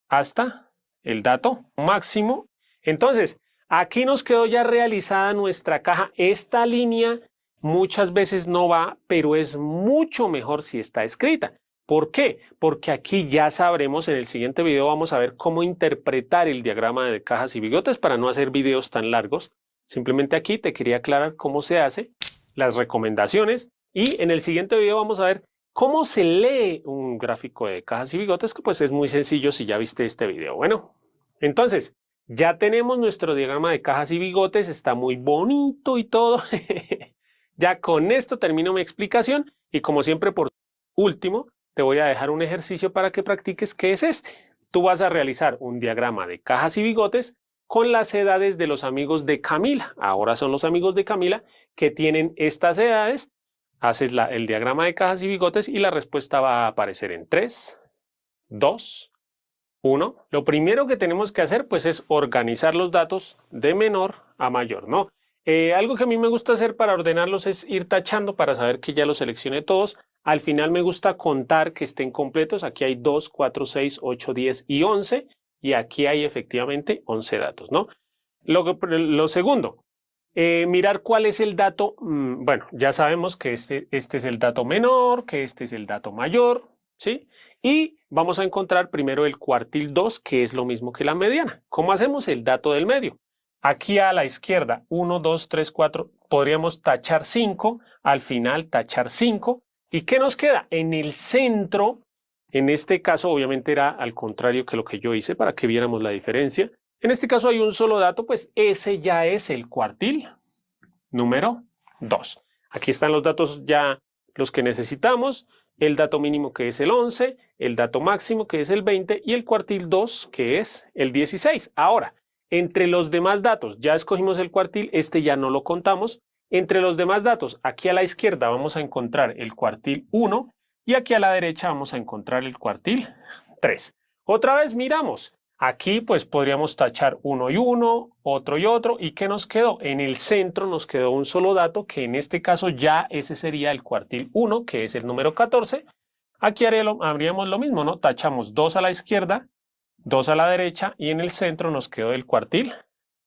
hasta el dato máximo. Entonces, aquí nos quedó ya realizada nuestra caja. Esta línea muchas veces no va, pero es mucho mejor si está escrita. ¿Por qué? Porque aquí ya sabremos, en el siguiente video vamos a ver cómo interpretar el diagrama de cajas y bigotes para no hacer videos tan largos. Simplemente aquí te quería aclarar cómo se hace, las recomendaciones, y en el siguiente video vamos a ver cómo se lee un gráfico de cajas y bigotes, que pues es muy sencillo si ya viste este video. Bueno, entonces ya tenemos nuestro diagrama de cajas y bigotes, está muy bonito y todo. Ya con esto termino mi explicación y como siempre por último te voy a dejar un ejercicio para que practiques, que es este. Tú vas a realizar un diagrama de cajas y bigotes con las edades de los amigos de Camila. Ahora son los amigos de Camila que tienen estas edades. Haces el diagrama de cajas y bigotes y la respuesta va a aparecer en 3, 2, 1. Lo primero que tenemos que hacer pues es organizar los datos de menor a mayor, ¿no? Algo que a mí me gusta hacer para ordenarlos es ir tachando para saber que ya los seleccioné todos. Al final me gusta contar que estén completos. Aquí hay 2, 4, 6, 8, 10 y 11. Y aquí hay efectivamente 11 datos, ¿no? Lo segundo, mirar cuál es el dato. Bueno, ya sabemos que este es el dato menor, que este es el dato mayor, ¿sí? Y vamos a encontrar primero el cuartil 2, que es lo mismo que la mediana. ¿Cómo hacemos el dato del medio? Aquí a la izquierda, 1, 2, 3, 4, podríamos tachar 5, al final tachar 5. ¿Y qué nos queda? En el centro, en este caso obviamente era al contrario que lo que yo hice para que viéramos la diferencia. En este caso hay un solo dato, pues ese ya es el cuartil número 2. Aquí están los datos ya, los que necesitamos, el dato mínimo que es el 11, el dato máximo que es el 20 y el cuartil 2 que es el 16. Ahora, entre los demás datos, ya escogimos el cuartil, este ya no lo contamos. Entre los demás datos, aquí a la izquierda vamos a encontrar el cuartil 1 y aquí a la derecha vamos a encontrar el cuartil 3. Otra vez miramos. Aquí pues podríamos tachar uno y uno, otro y otro. ¿Y qué nos quedó? En el centro nos quedó un solo dato, que en este caso ya ese sería el cuartil 1, que es el número 14. Aquí habríamos lo mismo, ¿no? Tachamos 2 a la izquierda, 2 a la derecha y en el centro nos quedó el cuartil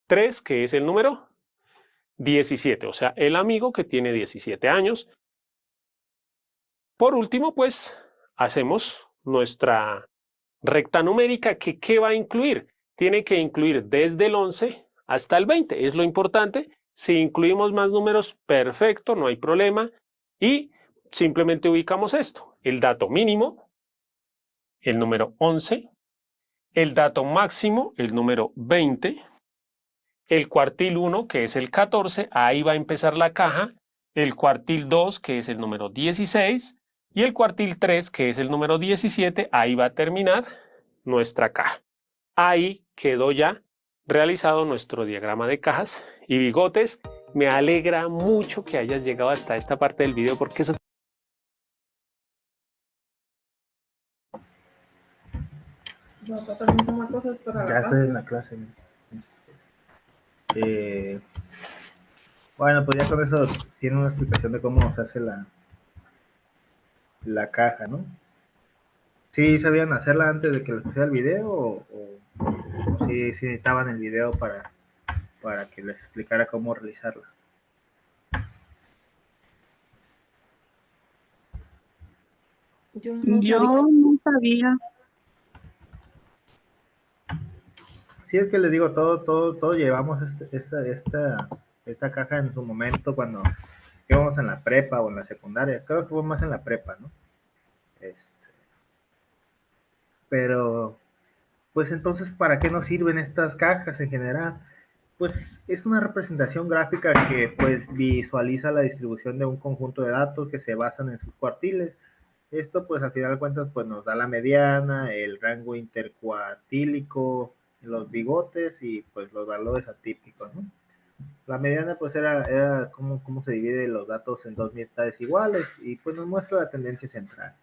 3, que es el número 17, o sea, el amigo que tiene 17 años. Por último, pues hacemos nuestra recta numérica que ¿qué va a incluir? Tiene que incluir desde el 11 hasta el 20, es lo importante. Si incluimos más números, perfecto, no hay problema. Y simplemente ubicamos esto, el dato mínimo, el número 11, el dato máximo, el número 20, el cuartil 1, que es el 14, ahí va a empezar la caja, el cuartil 2, que es el número 16, y el cuartil 3, que es el número 17, ahí va a terminar nuestra caja. Ahí quedó ya realizado nuestro diagrama de cajas y bigotes. Me alegra mucho que hayas llegado hasta esta parte del video porque eso... Yo también toma cosas para Ya estoy en la clase. Bueno, pues ya con eso tiene una explicación de cómo se hace la caja, ¿no? ¿Sí sabían hacerla antes de que les pusiera el video o sí necesitaban el video para que les explicara cómo realizarla? Yo no Yo sabía. no sabía. Sí, es que les digo, todo llevamos esta caja en su momento cuando íbamos en la prepa o en la secundaria. Creo que fue más en la prepa, ¿no? Pero, pues entonces, ¿para qué nos sirven estas cajas en general? Pues es una representación gráfica que pues visualiza la distribución de un conjunto de datos que se basan en sus cuartiles. Esto pues al final de cuentas pues nos da la mediana, el rango intercuartílico, los bigotes y pues los valores atípicos, ¿no? La mediana pues era cómo se divide los datos en dos mitades iguales y pues nos muestra la tendencia central.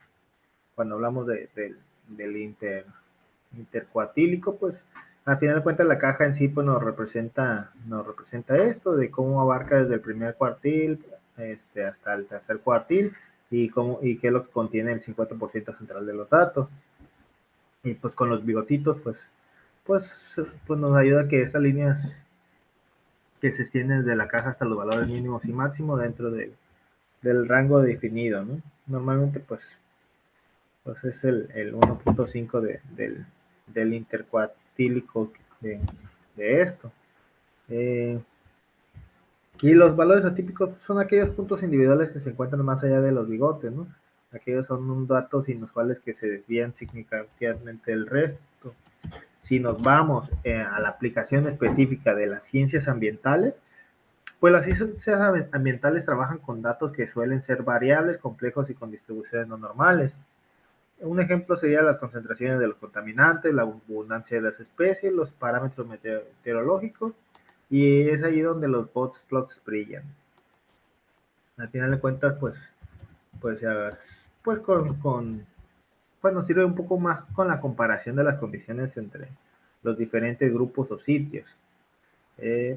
Cuando hablamos del intercuartílico, pues al final de cuentas la caja en sí pues nos representa esto, de cómo abarca desde el primer cuartil hasta el tercer cuartil y qué es lo que contiene el 50% central de los datos. Y pues con los bigotitos pues nos ayuda a que estas líneas que se extienden desde la caja hasta los valores mínimos y máximos dentro del rango definido, ¿no? Normalmente pues es el 1.5 del intercuartílico de esto. Y los valores atípicos son aquellos puntos individuales que se encuentran más allá de los bigotes, ¿no? Aquellos son datos inusuales que se desvían significativamente del resto. Si nos vamos a la aplicación específica de las ciencias ambientales, pues las ciencias ambientales trabajan con datos que suelen ser variables, complejos y con distribuciones no normales. Un ejemplo sería las concentraciones de los contaminantes, la abundancia de las especies, los parámetros meteorológicos, y es ahí donde los plots brillan. Al final de cuentas, pues, pues nos sirve un poco más con la comparación de las condiciones entre los diferentes grupos o sitios.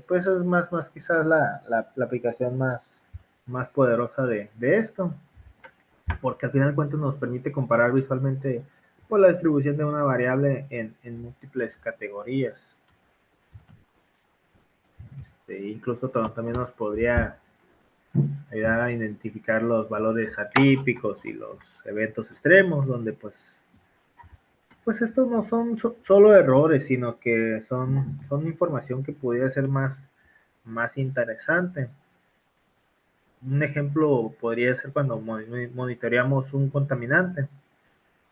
Pues es más quizás la aplicación más poderosa de esto, porque al final de cuentas nos permite comparar visualmente pues, la distribución de una variable en múltiples categorías. Incluso también nos podría ayudar a identificar los valores atípicos y los eventos extremos, donde pues estos no son solo errores, sino que son información que podría ser más interesante. Un ejemplo podría ser cuando monitoreamos un contaminante.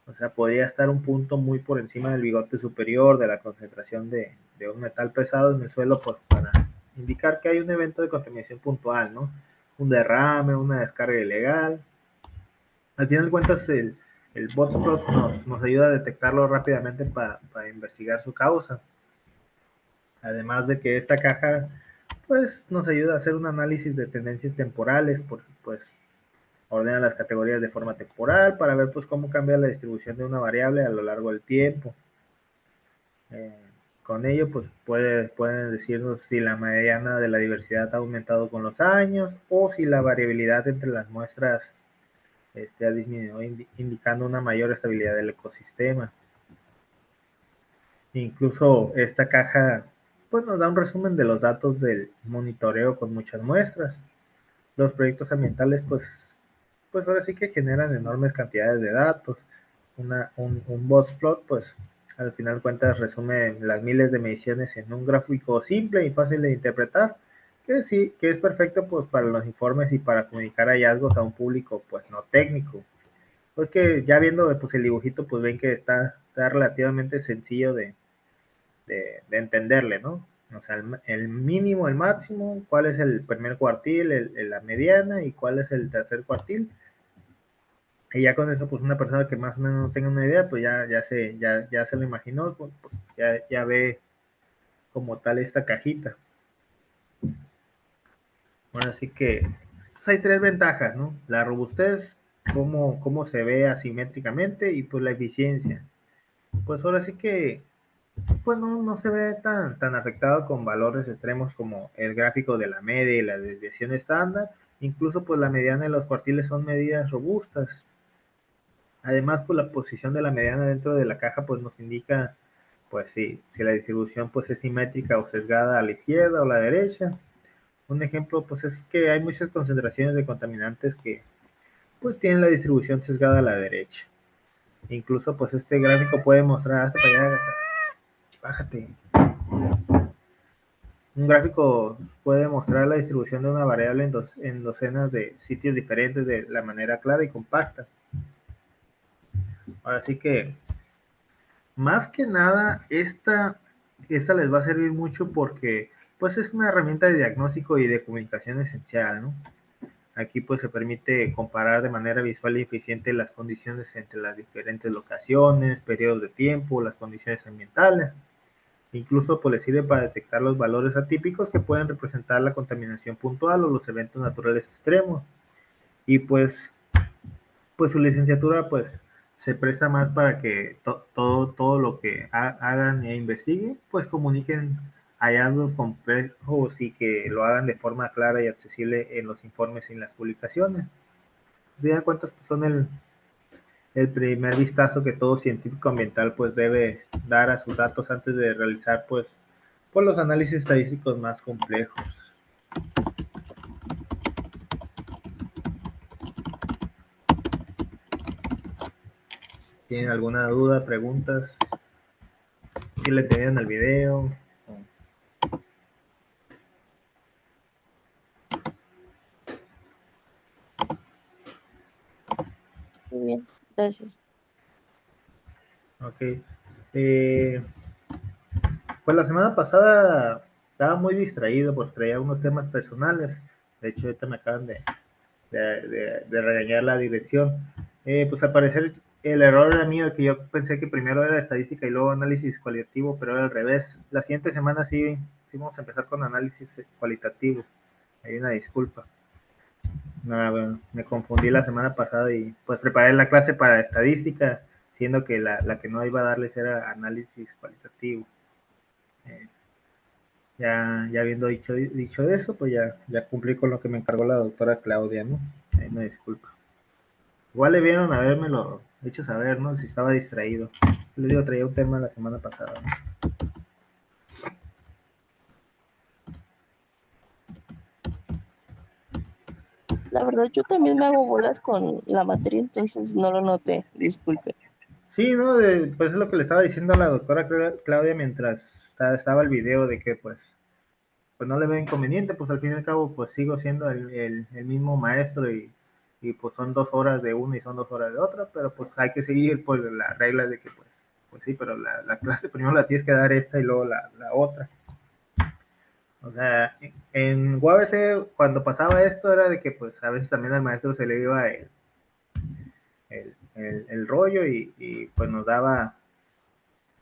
O sea, podría estar un punto muy por encima del bigote superior de la concentración de un metal pesado en el suelo, pues para indicar que hay un evento de contaminación puntual, ¿no? Un derrame, una descarga ilegal. Al final de cuentas, el botplot nos ayuda a detectarlo rápidamente para investigar su causa. Además de que esta caja pues nos ayuda a hacer un análisis de tendencias temporales, porque pues ordena las categorías de forma temporal para ver pues cómo cambia la distribución de una variable a lo largo del tiempo. Con ello pues pueden decirnos si la mediana de la diversidad ha aumentado con los años o si la variabilidad entre las muestras ha disminuido, indicando una mayor estabilidad del ecosistema. Incluso esta caja pues nos da un resumen de los datos del monitoreo con muchas muestras. Los proyectos ambientales pues ahora sí que generan enormes cantidades de datos. Un botplot pues al final de cuentas resume las miles de mediciones en un gráfico simple y fácil de interpretar, que es perfecto pues para los informes y para comunicar hallazgos a un público pues no técnico. Pues que ya viendo pues el dibujito pues ven que está relativamente sencillo de entenderle, ¿no? O sea, el mínimo, el máximo, cuál es el primer cuartil, la mediana y cuál es el tercer cuartil. Y ya con eso, pues una persona que más o menos no tenga una idea, pues ya se lo imaginó, pues ya ve como tal esta cajita. Bueno, así que pues hay tres ventajas, ¿no? La robustez, cómo se ve asimétricamente y pues la eficiencia. Pues ahora sí que pues no se ve tan afectado con valores extremos como el gráfico de la media y la desviación estándar. Incluso pues la mediana y los cuartiles son medidas robustas. Además, pues la posición de la mediana dentro de la caja pues nos indica pues si la distribución pues es simétrica o sesgada a la izquierda o a la derecha. Un ejemplo pues es que hay muchas concentraciones de contaminantes que pues tienen la distribución sesgada a la derecha. Incluso pues este gráfico puede mostrar hasta para allá, bájate. Un gráfico puede mostrar la distribución de una variable en docenas de sitios diferentes de la manera clara y compacta. Ahora sí que, más que nada, esta les va a servir mucho porque pues es una herramienta de diagnóstico y de comunicación esencial, ¿no? Aquí pues se permite comparar de manera visual y eficiente las condiciones entre las diferentes locaciones, periodos de tiempo, las condiciones ambientales. Incluso pues le sirve para detectar los valores atípicos que pueden representar la contaminación puntual o los eventos naturales extremos. Y pues su licenciatura pues se presta más para que todo lo que hagan e investiguen pues comuniquen hallazgos complejos y que lo hagan de forma clara y accesible en los informes y en las publicaciones. De final de cuentas pues son el primer vistazo que todo científico ambiental pues debe dar a sus datos antes de realizar pues los análisis estadísticos más complejos. ¿Tienen alguna duda, preguntas? ¿Si le entendieron el video? Muy bien, gracias. Ok. Pues la semana pasada estaba muy distraído porque traía unos temas personales. De hecho, ahorita me acaban de regañar la dirección. Pues al parecer el error era mío, que yo pensé que primero era estadística y luego análisis cualitativo, pero era al revés. La siguiente semana sí vamos a empezar con análisis cualitativo. Hay una disculpa. Nada, bueno, me confundí la semana pasada y pues preparé la clase para estadística, siendo que la que no iba a darles era análisis cualitativo. Ya habiendo dicho eso, pues ya cumplí con lo que me encargó la doctora Claudia, ¿no? Una disculpa. Igual le vieron haberme lo hecho saber, ¿no? Si estaba distraído. Les digo, traía un tema la semana pasada, ¿no? La verdad, yo también me hago bolas con la materia, entonces no lo noté. Disculpe. Sí, ¿no? Pues es lo que le estaba diciendo a la doctora Claudia mientras estaba el video de que pues no le veo inconveniente, pues al fin y al cabo pues sigo siendo el mismo maestro y pues son 2 horas de una y son 2 horas de otra, pero pues hay que seguir pues la regla de que pues sí, pero la clase primero la tienes que dar esta y luego la otra. O sea, en UABC cuando pasaba esto era de que pues a veces también al maestro se le iba el rollo y pues nos daba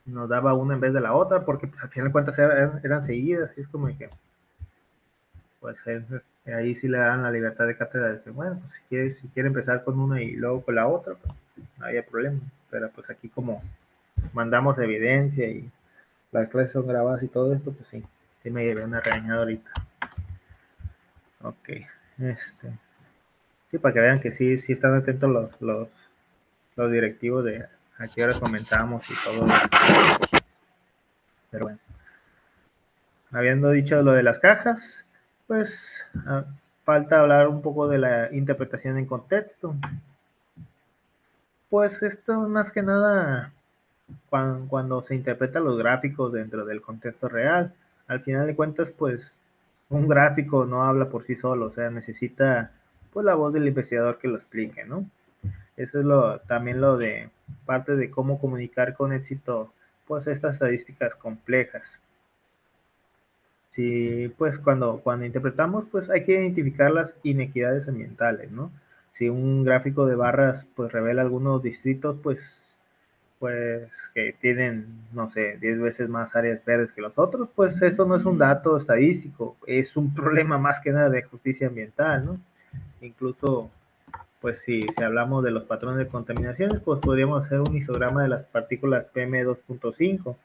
una en vez de la otra porque pues al final de cuentas eran seguidas y es como que pues ahí sí le dan la libertad de cátedra de que bueno, pues si quiere empezar con una y luego con la otra, pues no había problema, pero pues aquí como mandamos evidencia y las clases son grabadas y todo esto, pues sí me llevé una regañada ahorita. Ok, sí, para que vean que sí están atentos los directivos de a qué hora comentamos y todo eso. Pero bueno, habiendo dicho lo de las cajas, pues falta hablar un poco de la interpretación en contexto. Pues esto más que nada cuando se interpretan los gráficos dentro del contexto real. Al final de cuentas, pues un gráfico no habla por sí solo, o sea, necesita pues la voz del investigador que lo explique, ¿no? Eso es también lo de parte de cómo comunicar con éxito pues estas estadísticas complejas. Sí, pues cuando interpretamos, pues hay que identificar las inequidades ambientales, ¿no? Si un gráfico de barras pues revela algunos distritos, pues que tienen, no sé, 10 veces más áreas verdes que los otros, pues esto no es un dato estadístico, es un problema más que nada de justicia ambiental, ¿no? Incluso, pues si hablamos de los patrones de contaminaciones, pues podríamos hacer un histograma de las partículas PM2.5,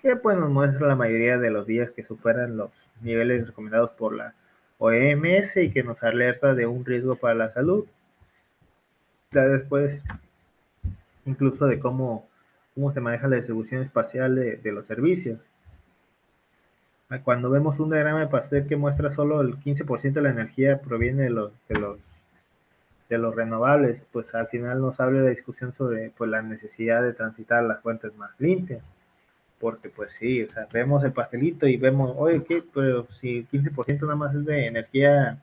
que pues nos muestra la mayoría de los días que superan los niveles recomendados por la OMS y que nos alerta de un riesgo para la salud. Ya después, incluso de cómo se maneja la distribución espacial de los servicios. Cuando vemos un diagrama de Pasteur que muestra solo el 15% de la energía proviene de los renovables, pues al final nos abre la discusión sobre pues la necesidad de transitar las fuentes más limpias, porque pues sí, o sea, vemos el pastelito y vemos, oye, ¿qué? Pero si el 15% nada más es de energía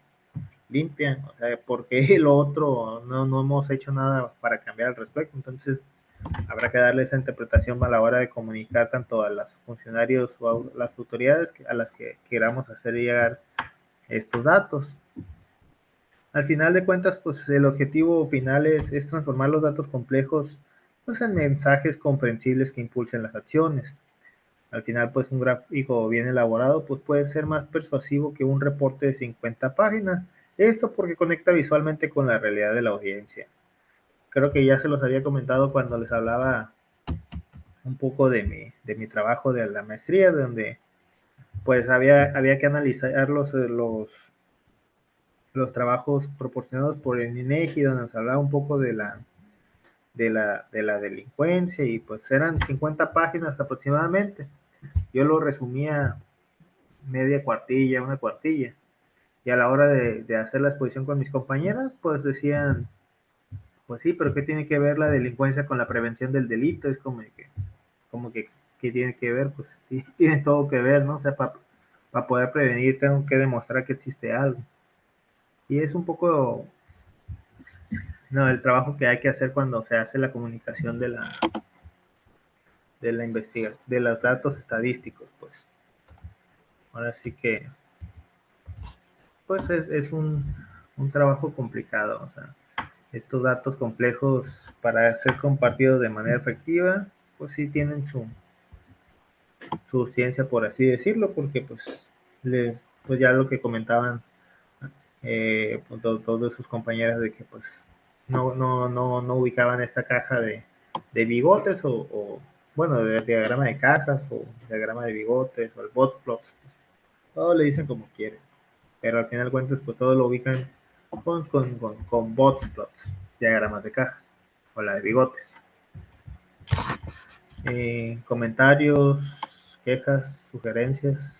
limpia, o sea, ¿por qué lo otro no hemos hecho nada para cambiar al respecto? Entonces, habrá que darle esa interpretación a la hora de comunicar tanto a los funcionarios o a las autoridades a las que queramos hacer llegar estos datos. Al final de cuentas, pues el objetivo final es transformar los datos complejos pues, en mensajes comprensibles que impulsen las acciones. Al final, pues un gráfico bien elaborado pues, puede ser más persuasivo que un reporte de 50 páginas. Esto porque conecta visualmente con la realidad de la audiencia. Creo que ya se los había comentado cuando les hablaba un poco de mi trabajo de la maestría, donde pues había que analizar los trabajos proporcionados por el INEGI, donde nos hablaba un poco de la delincuencia y pues eran 50 páginas aproximadamente. Yo lo resumía media cuartilla, una cuartilla. Y a la hora de hacer la exposición con mis compañeras, pues decían, pues sí, pero ¿qué tiene que ver la delincuencia con la prevención del delito? Es como que ¿qué tiene que ver? Pues tiene todo que ver, ¿no? O sea, para poder prevenir tengo que demostrar que existe algo. Y es un poco, no, el trabajo que hay que hacer cuando se hace la comunicación de la investigación, de los datos estadísticos, pues. Ahora sí que, pues es un trabajo complicado, o sea, estos datos complejos para ser compartidos de manera efectiva, pues sí tienen su ciencia, por así decirlo, porque pues ya lo que comentaban todos sus compañeros de que pues no ubicaban esta caja de bigotes bueno, de diagrama de cajas o diagrama de bigotes o el bot plots, pues, todo le dicen como quieren, pero al final de cuentas pues todo lo ubican con bot plots, diagramas de cajas o la de bigotes. Comentarios, quejas, sugerencias.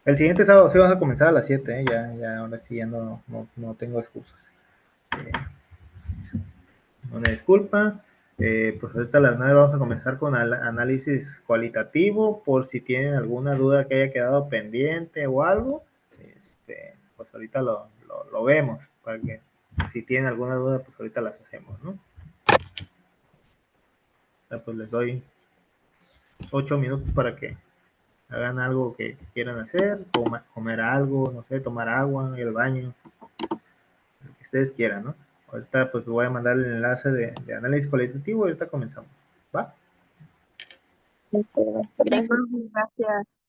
El siguiente sábado sí vas a comenzar a las 7, ya ahora sí ya no tengo excusas. Una disculpa. Pues ahorita a las 9 vamos a comenzar con análisis cualitativo, por si tienen alguna duda que haya quedado pendiente o algo, pues ahorita lo vemos, para que si tienen alguna duda, pues ahorita las hacemos, ¿no? O sea, pues les doy 8 minutos para que hagan algo que quieran hacer, comer algo, no sé, tomar agua, ir al baño, lo que ustedes quieran, ¿no? Ahorita pues voy a mandar el enlace de análisis cualitativo y ahorita comenzamos, ¿va? Gracias. Gracias.